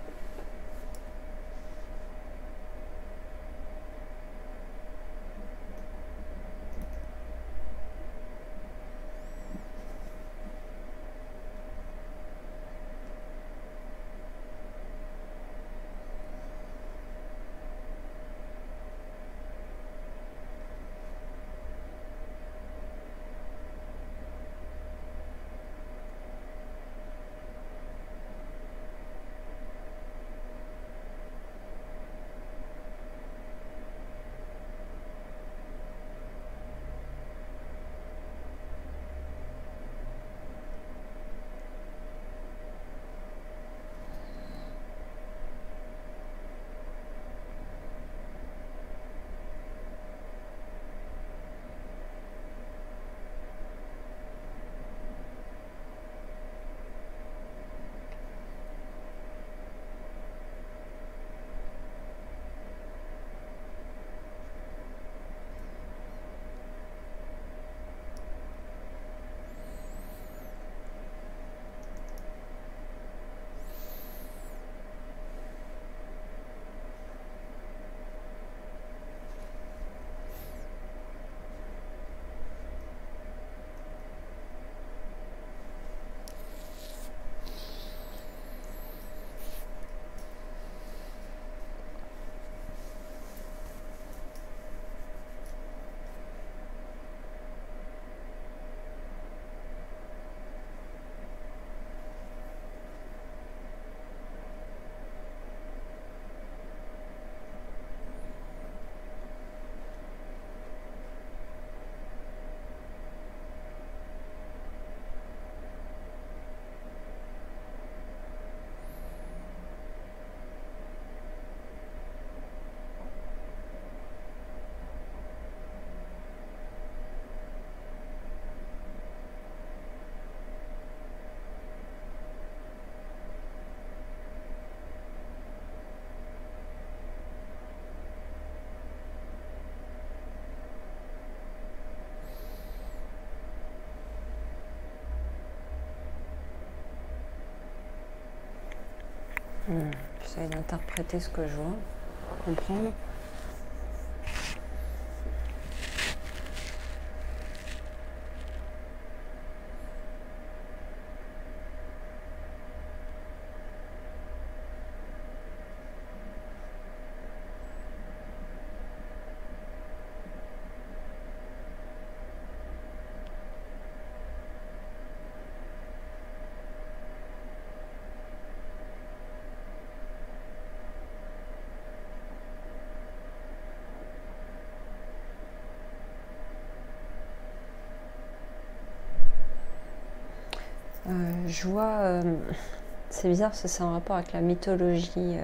J'essaie d'interpréter ce que je vois, comprendre. Je vois, c'est bizarre parce que c'est en rapport avec la mythologie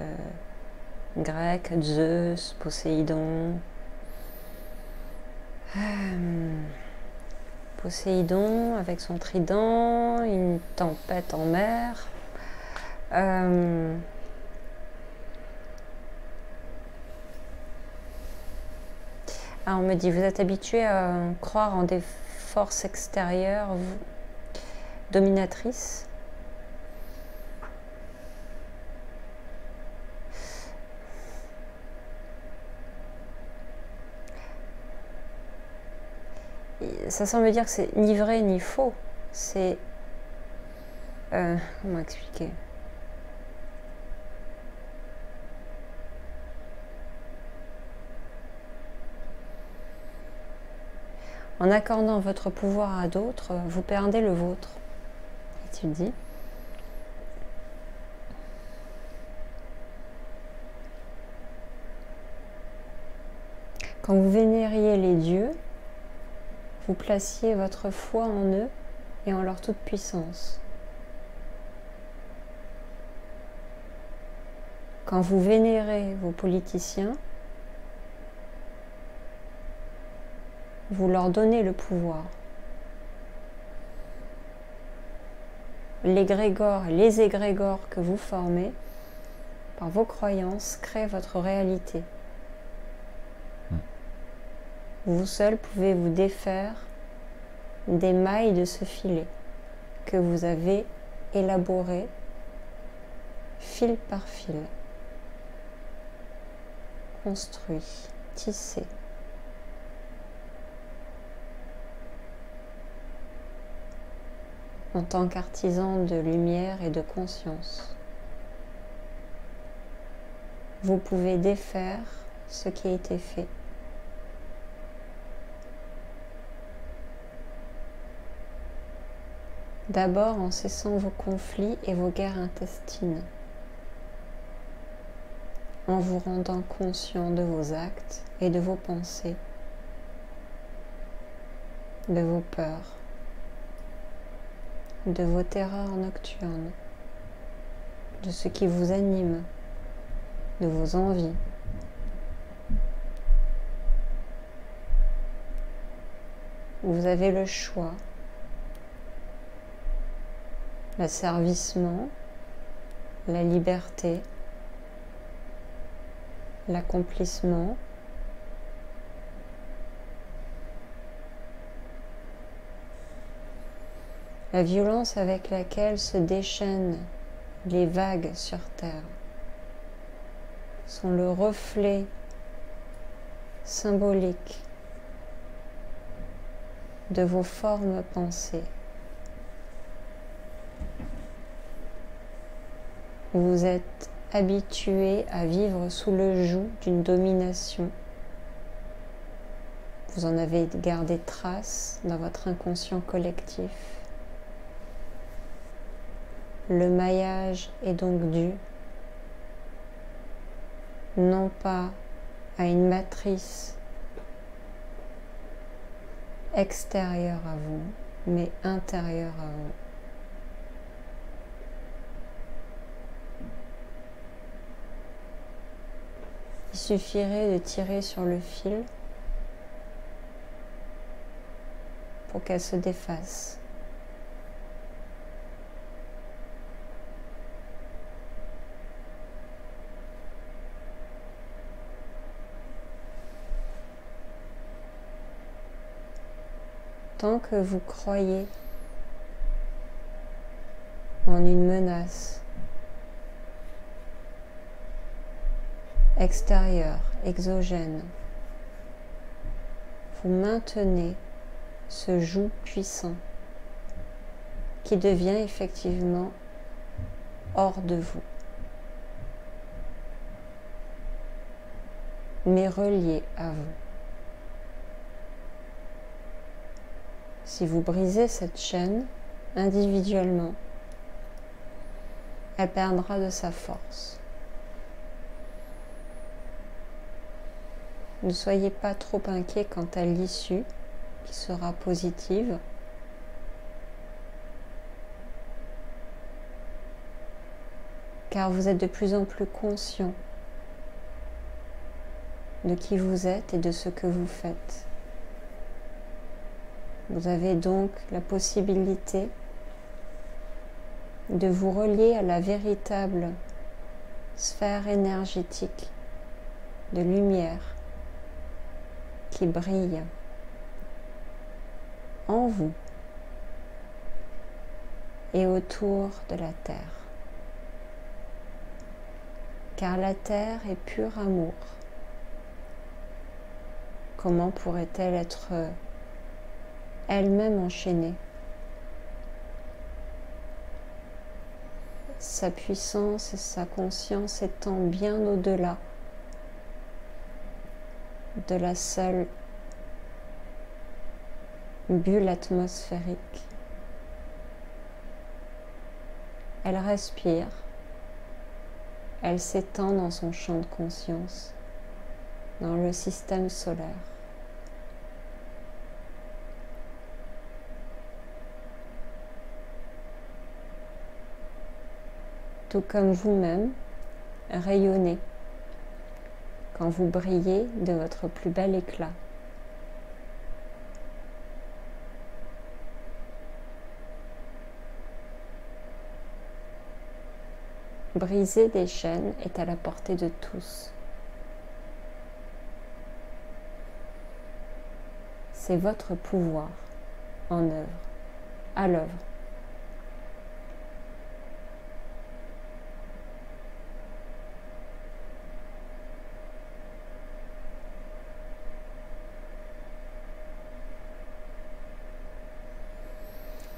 grecque, Zeus, Poséidon. Poséidon avec son trident, une tempête en mer. On me dit, vous êtes habitué à croire en des forces extérieures dominatrices. Ça semble dire que c'est ni vrai ni faux. C'est... comment expliquer ? En accordant votre pouvoir à d'autres, vous perdez le vôtre. Et tu dis. Quand vous vénériez les dieux, vous placiez votre foi en eux et en leur toute-puissance. Quand vous vénérez vos politiciens, vous leur donnez le pouvoir. L'égrégore et les égrégores que vous formez par vos croyances créent votre réalité. Vous seul pouvez vous défaire des mailles de ce filet que vous avez élaboré fil par fil, construit, tissé. En tant qu'artisan de lumière et de conscience, vous pouvez défaire ce qui a été fait. D'abord en cessant vos conflits et vos guerres intestines, en vous rendant conscient de vos actes et de vos pensées, de vos peurs, de vos terreurs nocturnes, de ce qui vous anime, de vos envies. Vous avez le choix, l'asservissement, la liberté, l'accomplissement, la violence avec laquelle se déchaînent les vagues sur terre sont le reflet symbolique de vos formes pensées. Vous êtes habitué à vivre sous le joug d'une domination. Vous en avez gardé trace dans votre inconscient collectif. Le maillage est donc dû non pas à une matrice extérieure à vous, mais intérieure à vous. Il suffirait de tirer sur le fil pour qu'elle se défasse. Tant que vous croyez en une menace, extérieur, exogène, vous maintenez ce joug puissant qui devient effectivement hors de vous, mais relié à vous. Si vous brisez cette chaîne individuellement, elle perdra de sa force. Ne soyez pas trop inquiet quant à l'issue qui sera positive. Car vous êtes de plus en plus conscient de qui vous êtes et de ce que vous faites. Vous avez donc la possibilité de vous relier à la véritable sphère énergétique de lumière qui brille en vous et autour de la Terre. Car la Terre est pur amour. Comment pourrait-elle être elle-même enchaînée? Sa puissance et sa conscience étant bien au-delà de la seule bulle atmosphérique. Elle respire, elle s'étend dans son champ de conscience, dans le système solaire. Tout comme vous-même, rayonnez quand vous brillez de votre plus bel éclat. Briser des chaînes est à la portée de tous. C'est votre pouvoir en œuvre, à l'œuvre.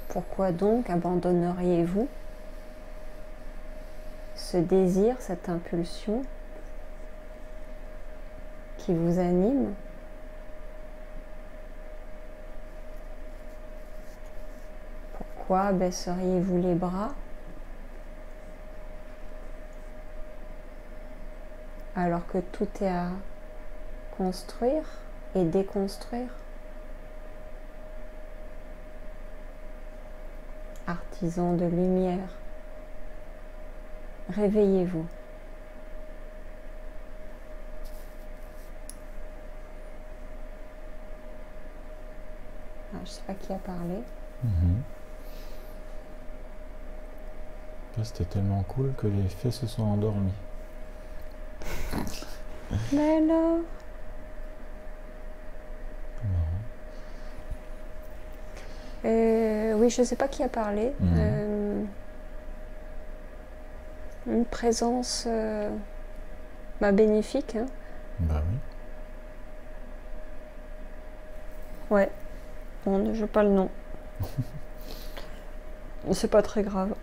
Pourquoi donc abandonneriez-vous ce désir, cette impulsion qui vous anime? Pourquoi baisseriez-vous les bras alors que tout est à construire et déconstruire? Artisans de lumière, réveillez-vous. Je ne sais pas qui a parlé. C'était tellement cool que les fées se sont endormis. Mais alors oui, je ne sais pas qui a parlé. Une présence bénéfique. Hein. Bah oui. Ouais. Bon, je n'ai pas le nom. C'est pas très grave.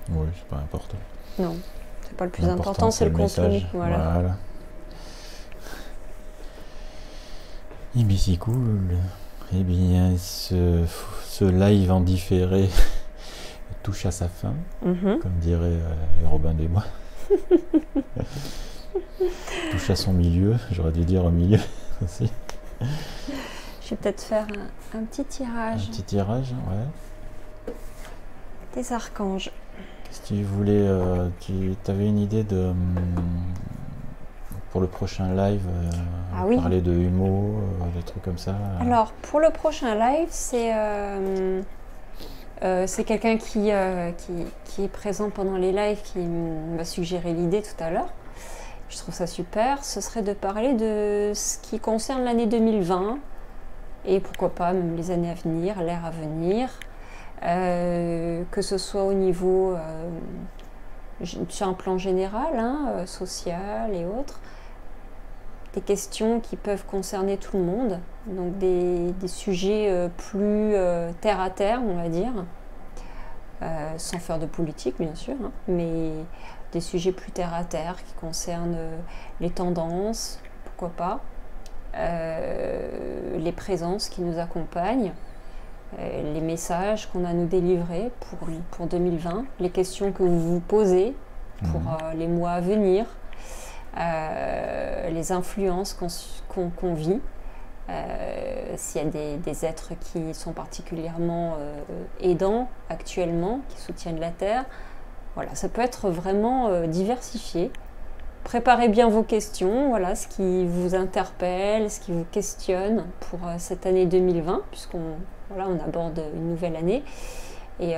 Oui, c'est pas important. Non, c'est pas le plus important, c'est le contenu. Voilà. Et bien c'est cool. Eh bien, ce live en différé touche à sa fin, comme dirait Robin des Bois. Touche à son milieu, j'aurais dû dire au milieu aussi. Je vais peut-être faire un petit tirage. Un petit tirage, ouais. Des archanges. Qu'est-ce que tu voulais tu avais une idée de pour le prochain live parler de humo, des trucs comme ça? Alors, pour le prochain live, c'est quelqu'un qui est présent pendant les lives qui m'a suggéré l'idée tout à l'heure. Je trouve ça super. Ce serait de parler de ce qui concerne l'année 2020 et pourquoi pas même les années à venir, l'ère à venir. Que ce soit au niveau sur un plan général, social et autres, des questions qui peuvent concerner tout le monde, donc des sujets plus terre à terre, on va dire, sans faire de politique bien sûr, hein, mais des sujets plus terre à terre qui concernent les tendances, pourquoi pas, les présences qui nous accompagnent, les messages qu'on a à nous délivrer pour 2020, les questions que vous vous posez pour les mois à venir, les influences qu'on vit, s'il y a des êtres qui sont particulièrement aidants actuellement, qui soutiennent la Terre. Voilà, ça peut être vraiment diversifié. Préparez bien vos questions, voilà, ce qui vous interpelle, ce qui vous questionne pour cette année 2020, puisqu'on on aborde une nouvelle année. Et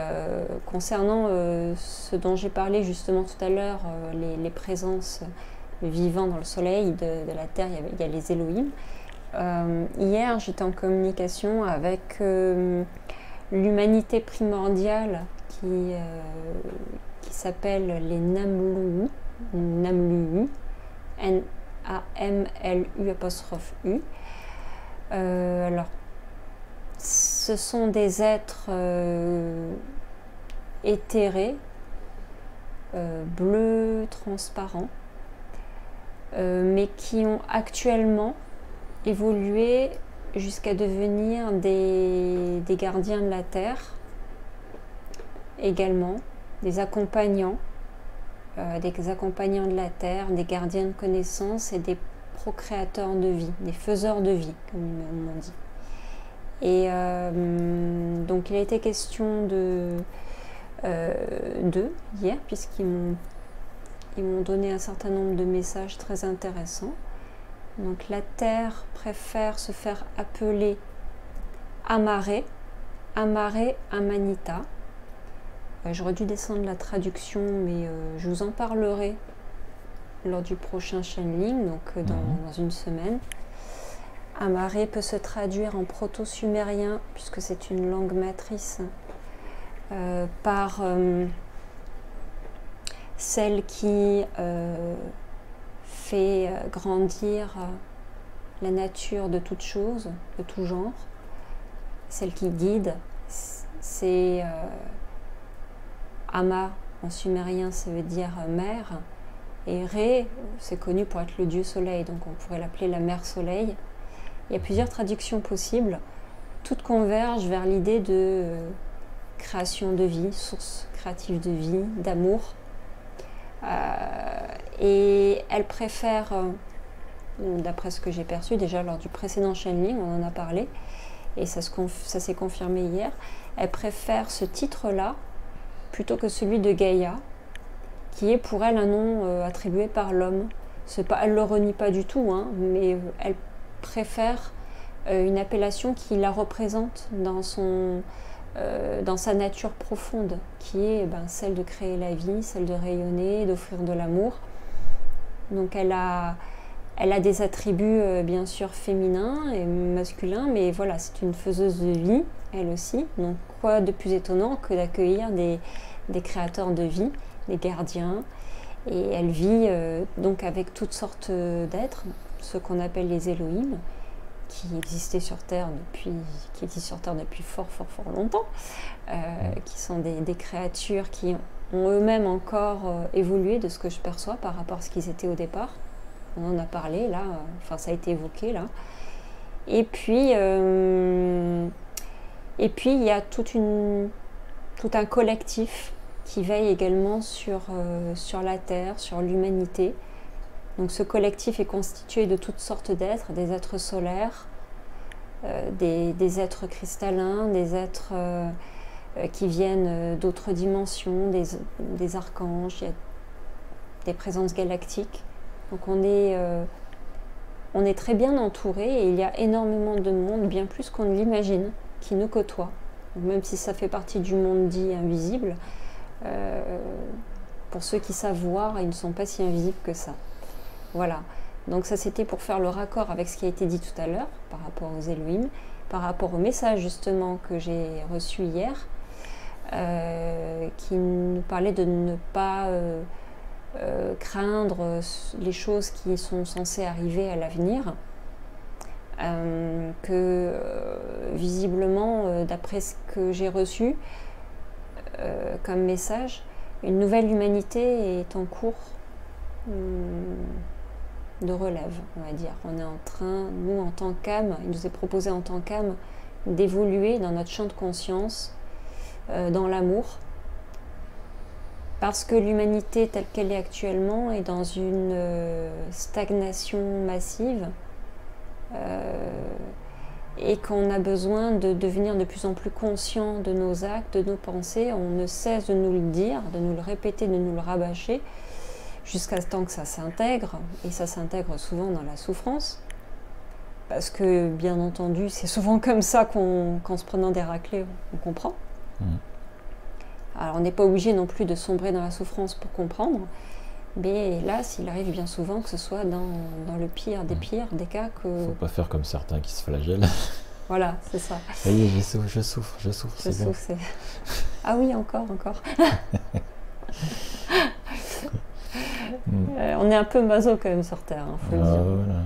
concernant ce dont j'ai parlé justement tout à l'heure, les présences vivant dans le soleil de la Terre, il y a les Elohim. Hier, j'étais en communication avec l'humanité primordiale qui s'appelle les Namlu, N-A-M-L-U'-U. Alors, ce sont des êtres éthérés, bleus, transparents, mais qui ont actuellement évolué jusqu'à devenir des gardiens de la Terre, également, des accompagnants de la Terre, des gardiens de connaissances et des procréateurs de vie, des faiseurs de vie, comme on dit. Et donc il a été question d'eux hier, puisqu'ils m'ont donné un certain nombre de messages très intéressants. Donc la Terre préfère se faire appeler Amare Amanita. J'aurais dû descendre la traduction, mais je vous en parlerai lors du prochain channeling, donc dans une semaine. Amare peut se traduire en proto-sumérien, puisque c'est une langue matrice, par celle qui fait grandir la nature de toute chose, de tout genre, celle qui guide. C'est Ama en sumérien, ça veut dire mère, et Ré, c'est connu pour être le dieu soleil, donc on pourrait l'appeler la mère soleil. Il y a plusieurs traductions possibles, toutes convergent vers l'idée de création de vie, source créative de vie, d'amour. Et elle préfère, d'après ce que j'ai perçu déjà lors du précédent channeling, on en a parlé, et ça s'est confirmé hier, elle préfère ce titre-là plutôt que celui de Gaïa, qui est pour elle un nom attribué par l'homme. Elle ne le renie pas du tout, hein, mais elle préfère une appellation qui la représente dans sa nature profonde, qui est celle de créer la vie, celle de rayonner, d'offrir de l'amour. Donc elle a des attributs bien sûr féminins et masculins, mais voilà, c'est une faiseuse de vie, elle aussi. Donc quoi de plus étonnant que d'accueillir des créateurs de vie, des gardiens. Et elle vit donc avec toutes sortes d'êtres, ce qu'on appelle les Elohim, qui existent sur Terre depuis fort longtemps, qui sont des créatures qui ont eux-mêmes encore évolué de ce que je perçois par rapport à ce qu'ils étaient au départ. On en a parlé là, ça a été évoqué là. Et puis il y a tout un collectif qui veille également sur la Terre, sur l'humanité. Donc ce collectif est constitué de toutes sortes d'êtres, des êtres solaires, des êtres cristallins, des êtres qui viennent d'autres dimensions, des archanges, il y a des présences galactiques. Donc on est très bien entouré et il y a énormément de monde, bien plus qu'on ne l'imagine, qui nous côtoie. Donc même si ça fait partie du monde dit invisible, pour ceux qui savent voir, ils ne sont pas si invisibles que ça. Voilà, donc ça c'était pour faire le raccord avec ce qui a été dit tout à l'heure par rapport aux Elohim, par rapport au message justement que j'ai reçu hier, qui nous parlait de ne pas craindre les choses qui sont censées arriver à l'avenir, visiblement, d'après ce que j'ai reçu comme message, une nouvelle humanité est en cours de relève, on va dire. On est en train, nous en tant qu'âme, il nous est proposé en tant qu'âme d'évoluer dans notre champ de conscience, dans l'amour, parce que l'humanité telle qu'elle est actuellement est dans une stagnation massive, et qu'on a besoin de devenir de plus en plus conscient de nos actes, de nos pensées. On ne cesse de nous le dire, de nous le répéter, de nous le rabâcher, jusqu'à ce temps que ça s'intègre, et ça s'intègre souvent dans la souffrance, parce que, bien entendu, c'est souvent comme ça qu'en se prenant des raclées, on comprend. Alors, on n'est pas obligé non plus de sombrer dans la souffrance pour comprendre, mais hélas, il arrive bien souvent que ce soit dans le pire des pires des cas que... Faut pas faire comme certains qui se flagellent. Voilà, c'est ça. Ça y est, je souffre, c'est bon. Ah oui, encore. On est un peu maso quand même sur Terre, faut le dire. Voilà.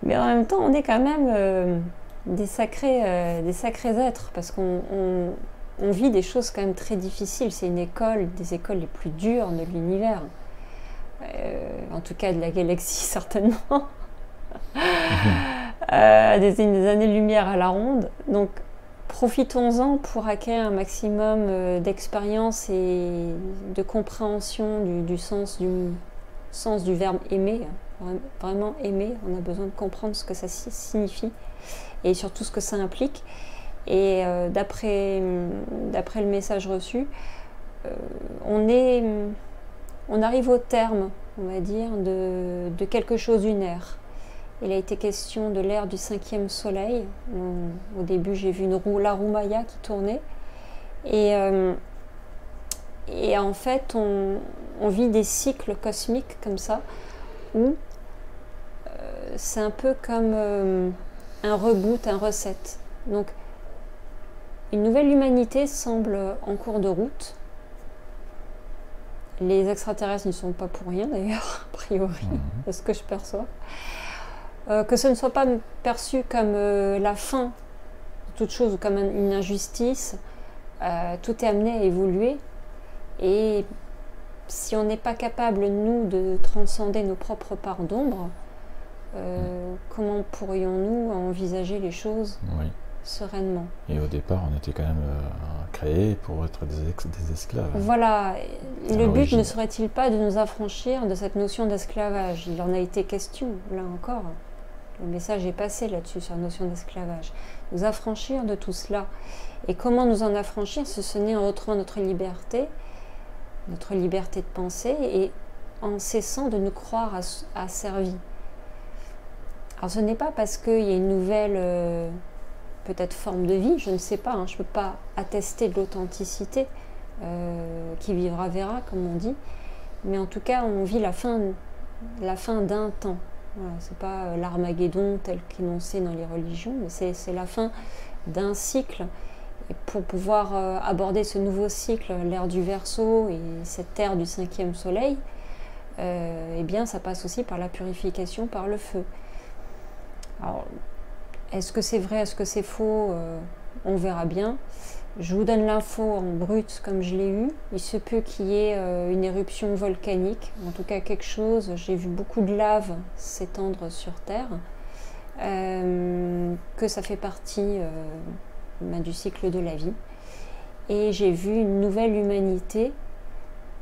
Mais en même temps, on est quand même des sacrés êtres, parce qu'on vit des choses quand même très difficiles. C'est une école, des écoles les plus dures de l'univers. En tout cas de la galaxie, certainement. Des années-lumière à la ronde. Donc, profitons-en pour acquérir un maximum d'expérience et de compréhension du sens du verbe aimer. Vraiment aimer, on a besoin de comprendre ce que ça signifie et surtout ce que ça implique. Et d'après le message reçu, on arrive au terme, on va dire, de quelque chose d'une ère. Il a été question de l'ère du 5e soleil. Au début, j'ai vu la roue Maya qui tournait. Et en fait, on vit des cycles cosmiques comme ça, où c'est un peu comme un reboot, un reset. Donc, une nouvelle humanité semble en cours de route. Les extraterrestres n'y sont pas pour rien d'ailleurs, a priori, de ce que je perçois. Que ce ne soit pas perçu comme la fin de toute chose ou comme une injustice, tout est amené à évoluer. Et si on n'est pas capable, nous, de transcender nos propres parts d'ombre, comment pourrions-nous envisager les choses sereinement? Et au départ, on était quand même créés pour être des esclaves. Voilà. Le but ne serait-il pas de nous affranchir de cette notion d'esclavage? Il en a été question, là encore. Le message est passé là-dessus, sur la notion d'esclavage. Nous affranchir de tout cela. Et comment nous en affranchir, ce n'est en retrouvant notre liberté de penser, et en cessant de nous croire asservis. Alors ce n'est pas parce qu'il y a une nouvelle... peut-être forme de vie, je ne sais pas, je ne peux pas attester de l'authenticité, qui vivra verra, comme on dit, mais en tout cas, on vit la fin d'un temps. Voilà, c'est pas l'Armageddon tel qu'énoncé dans les religions, mais c'est la fin d'un cycle. Et pour pouvoir aborder ce nouveau cycle, l'ère du Verseau et cette ère du 5e soleil, eh bien, ça passe aussi par la purification, par le feu. Alors, est-ce que c'est vrai, est-ce que c'est faux? On verra bien. Je vous donne l'info en brut comme je l'ai eu. Il se peut qu'il y ait une éruption volcanique, en tout cas quelque chose. J'ai vu beaucoup de lave s'étendre sur Terre, que ça fait partie du cycle de la vie. Et j'ai vu une nouvelle humanité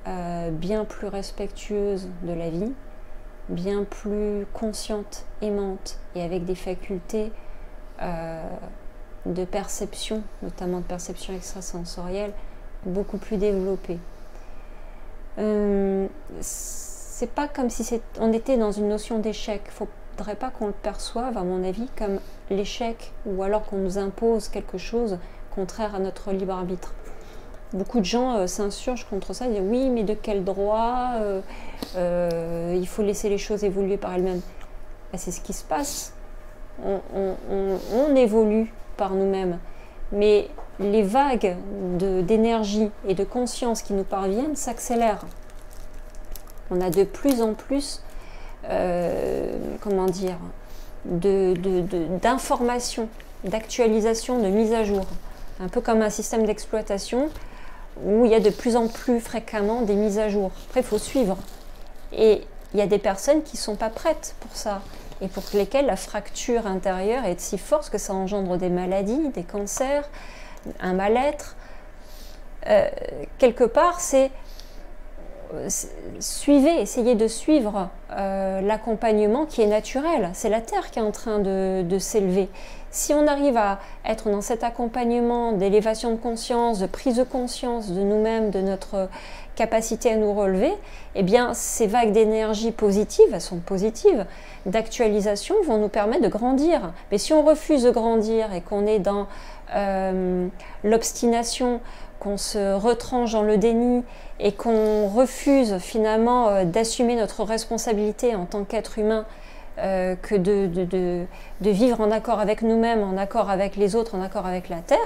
bien plus respectueuse de la vie, bien plus consciente, aimante et avec des facultés de perception, notamment de perception extrasensorielle, beaucoup plus développée. C'est pas comme si on était dans une notion d'échec. Il ne faudrait pas qu'on le perçoive, à mon avis, comme l'échec, ou alors qu'on nous impose quelque chose contraire à notre libre arbitre. Beaucoup de gens s'insurgent contre ça, disent oui, mais de quel droit il faut laisser les choses évoluer par elles-mêmes. Ben, c'est ce qui se passe. On évolue par nous-mêmes, mais les vagues d'énergie et de conscience qui nous parviennent s'accélèrent. On a de plus en plus, comment dire, d'informations, d'actualisation, de mise à jour. Un peu comme un système d'exploitation où il y a de plus en plus fréquemment des mises à jour. Après, il faut suivre. Et il y a des personnes qui ne sont pas prêtes pour ça, et pour lesquelles la fracture intérieure est si forte que ça engendre des maladies, des cancers, un mal-être. Quelque part, c'est suivez, essayez de suivre l'accompagnement qui est naturel. C'est la Terre qui est en train de s'élever. Si on arrive à être dans cet accompagnement d'élévation de conscience, de prise de conscience de nous-mêmes, de notre capacité à nous relever, eh bien ces vagues d'énergie positives, elles sont positives, d'actualisation vont nous permettre de grandir. Mais si on refuse de grandir et qu'on est dans l'obstination, qu'on se retranche dans le déni et qu'on refuse finalement d'assumer notre responsabilité en tant qu'être humain, que de vivre en accord avec nous-mêmes, en accord avec les autres, en accord avec la Terre,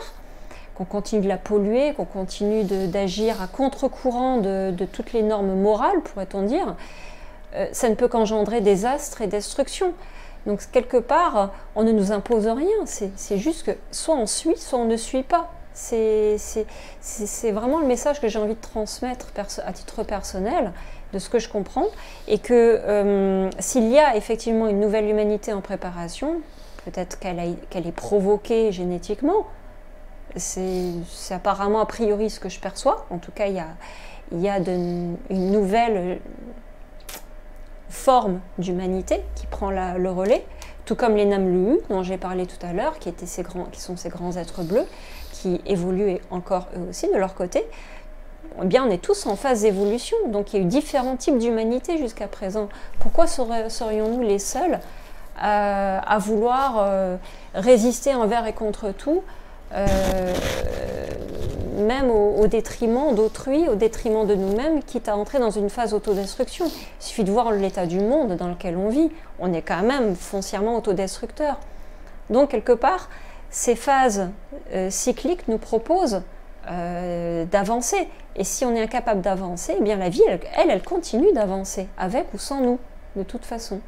qu'on continue de la polluer, qu'on continue d'agir à contre-courant de toutes les normes morales, pourrait-on dire, ça ne peut qu'engendrer désastre et destruction. Donc quelque part, on ne nous impose rien, c'est juste que soit on suit, soit on ne suit pas. C'est vraiment le message que j'ai envie de transmettre à titre personnel, de ce que je comprends, et que s'il y a effectivement une nouvelle humanité en préparation, peut-être qu'elle est provoquée génétiquement, c'est apparemment a priori ce que je perçois, en tout cas il y a une nouvelle forme d'humanité qui prend le relais, tout comme les Namlu dont j'ai parlé tout à l'heure, qui sont ces grands êtres bleus, qui évoluent encore eux aussi de leur côté. Eh bien, on est tous en phase d'évolution, donc il y a eu différents types d'humanité jusqu'à présent. Pourquoi serions-nous les seuls à vouloir résister envers et contre tout, même au détriment d'autrui, au détriment de nous-mêmes, quitte à entrer dans une phase autodestruction. Il suffit de voir l'état du monde dans lequel on vit. On est quand même foncièrement autodestructeur. Donc, quelque part, ces phases cycliques nous proposent d'avancer. Et si on est incapable d'avancer, eh bien la vie, elle continue d'avancer, avec ou sans nous, de toute façon.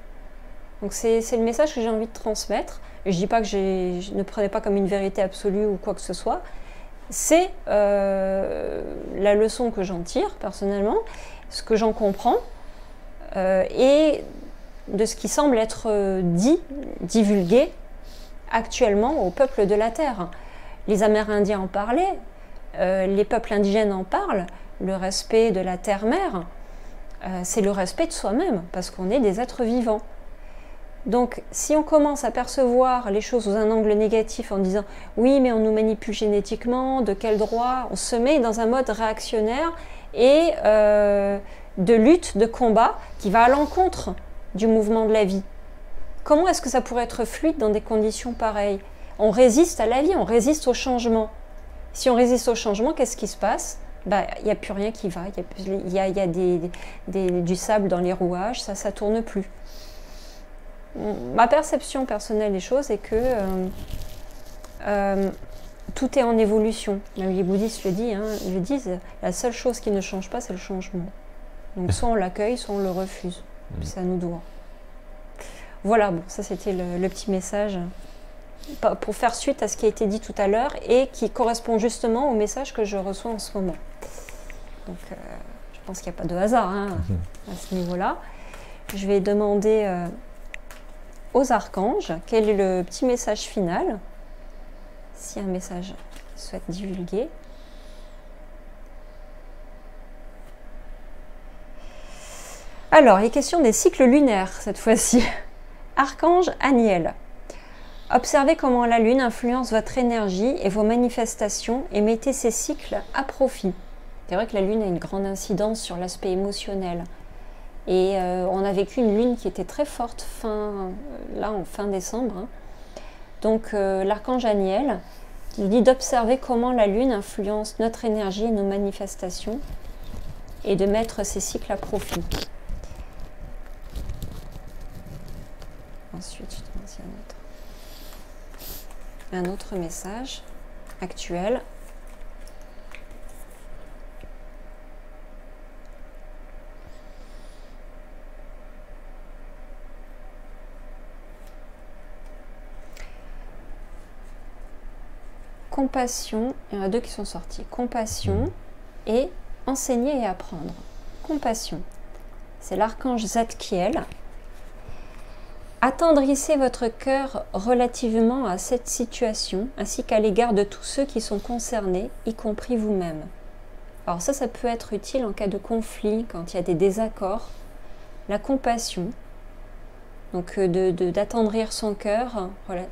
Donc c'est le message que j'ai envie de transmettre. Et je ne dis pas que je ne prenais pas comme une vérité absolue ou quoi que ce soit. C'est la leçon que j'en tire, personnellement, ce que j'en comprends, et de ce qui semble être divulgué actuellement au peuple de la Terre. Les Amérindiens en parlaient, les peuples indigènes en parlent, le respect de la terre-mère, c'est le respect de soi-même, parce qu'on est des êtres vivants. Donc, si on commence à percevoir les choses sous un angle négatif en disant « oui, mais on nous manipule génétiquement, de quel droit ?» On se met dans un mode réactionnaire et de lutte, de combat, qui va à l'encontre du mouvement de la vie. Comment est-ce que ça pourrait être fluide dans des conditions pareilles? On résiste à la vie, on résiste au changement. Si on résiste au changement, qu'est-ce qui se passe? Il n'y a plus rien qui va, il y a du sable dans les rouages, ça ne tourne plus. Ma perception personnelle des choses est que tout est en évolution. Même les bouddhistes le disent, la seule chose qui ne change pas, c'est le changement. Donc soit on l'accueille, soit on le refuse. C'est à nous de voir. Voilà, bon, ça c'était le petit message pour faire suite à ce qui a été dit tout à l'heure et qui correspond justement au message que je reçois en ce moment. Donc je pense qu'il n'y a pas de hasard à ce niveau-là. Je vais demander aux archanges quel est le petit message final, si un message souhaite divulguer. Alors, il est question des cycles lunaires cette fois-ci. Archange Aniel. Observez comment la Lune influence votre énergie et vos manifestations et mettez ces cycles à profit. C'est vrai que la Lune a une grande incidence sur l'aspect émotionnel. Et on a vécu une Lune qui était très forte en fin décembre. Donc l'archange Aniel nous dit d'observer comment la Lune influence notre énergie et nos manifestations et de mettre ces cycles à profit. Ensuite, je demande s'il y a un autre message actuel. compassion, il y en a 2 qui sont sortis. Compassion et enseigner et apprendre. Compassion, c'est l'archange Zadkiel. Attendrissez votre cœur relativement à cette situation, ainsi qu'à l'égard de tous ceux qui sont concernés, y compris vous-même. Alors ça peut être utile en cas de conflit, quand il y a des désaccords. La compassion, donc d'attendrir son cœur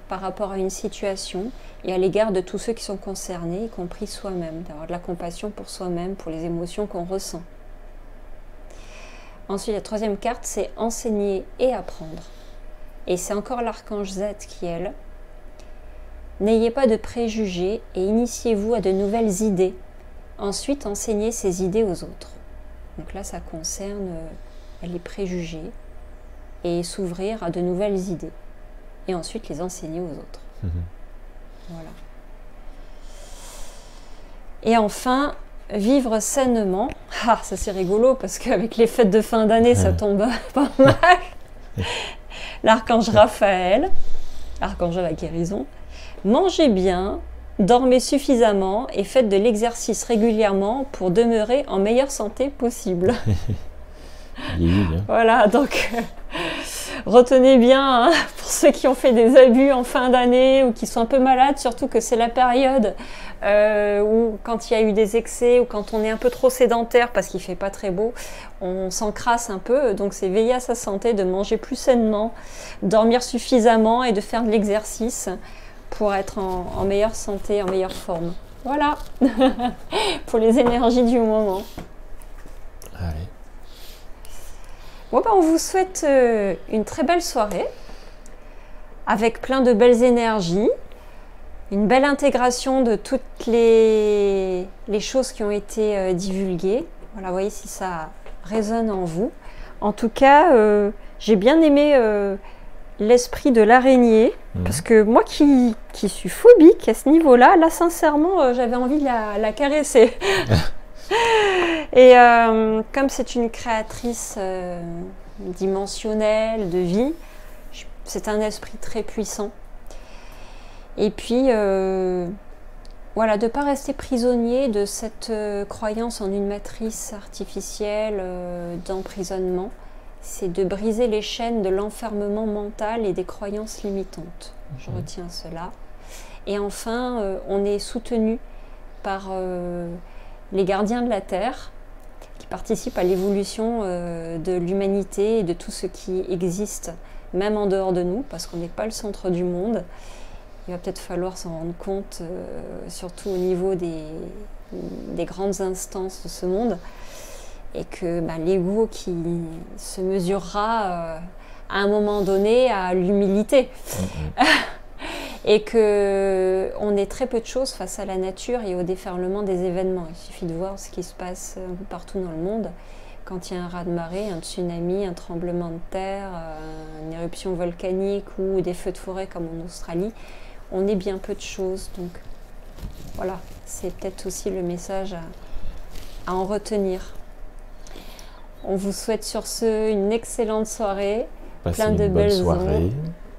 par rapport à une situation et à l'égard de tous ceux qui sont concernés, y compris soi-même, d'avoir de la compassion pour soi-même, pour les émotions qu'on ressent. Ensuite, la 3e carte, c'est enseigner et apprendre. Et c'est encore l'archange Zadkiel. N'ayez pas de préjugés et initiez-vous à de nouvelles idées. Ensuite, enseignez ces idées aux autres. Donc là, ça concerne les préjugés et s'ouvrir à de nouvelles idées. Et ensuite, les enseigner aux autres. Voilà. Et enfin, vivre sainement. Ah, ça c'est rigolo parce qu'avec les fêtes de fin d'année, ça tombe pas mal. L'archange Raphaël, archange de la guérison. Mangez bien, dormez suffisamment et faites de l'exercice régulièrement pour demeurer en meilleure santé possible. Voilà, donc retenez bien, hein, pour ceux qui ont fait des abus en fin d'année ou qui sont un peu malades, surtout que c'est la période où quand il y a eu des excès ou quand on est un peu trop sédentaire parce qu'il ne fait pas très beau, on s'encrasse un peu. Donc c'est veiller à sa santé, de manger plus sainement, dormir suffisamment et de faire de l'exercice pour être en meilleure santé, en meilleure forme. Voilà, pour les énergies du moment. Allez. Bon, on vous souhaite une très belle soirée, avec plein de belles énergies, une belle intégration de toutes les choses qui ont été divulguées. Voilà, voyez si ça résonne en vous. En tout cas, j'ai bien aimé l'esprit de l'araignée, parce que moi qui suis phobique à ce niveau-là, là sincèrement, j'avais envie de la caresser. Et comme c'est une créatrice dimensionnelle de vie, c'est un esprit très puissant. Et puis, voilà, de ne pas rester prisonnier de cette croyance en une matrice artificielle d'emprisonnement, c'est de briser les chaînes de l'enfermement mental et des croyances limitantes. Je retiens cela. Et enfin, on est soutenu par les gardiens de la Terre, qui participent à l'évolution de l'humanité et de tout ce qui existe, même en dehors de nous, parce qu'on n'est pas le centre du monde. Il va peut-être falloir s'en rendre compte, surtout au niveau des grandes instances de ce monde, et que l'ego qui se mesurera à un moment donné à l'humilité. Et qu'on est très peu de choses face à la nature et au déferlement des événements. Il suffit de voir ce qui se passe un peu partout dans le monde. Quand il y a un raz-de-marée, un tsunami, un tremblement de terre, une éruption volcanique ou des feux de forêt comme en Australie, on est bien peu de choses. Donc voilà, c'est peut-être aussi le message à en retenir. On vous souhaite sur ce une excellente soirée, plein de belles ondes.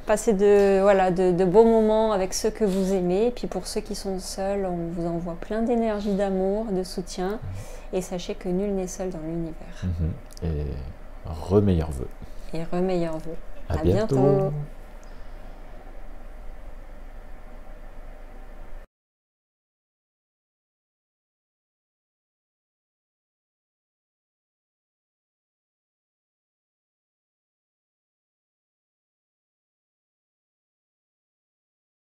Passez de beaux moments avec ceux que vous aimez. Et puis pour ceux qui sont seuls, on vous envoie plein d'énergie, d'amour, de soutien. Et sachez que nul n'est seul dans l'univers. Et remeilleurs vœux. Et remeilleurs vœux. À bientôt.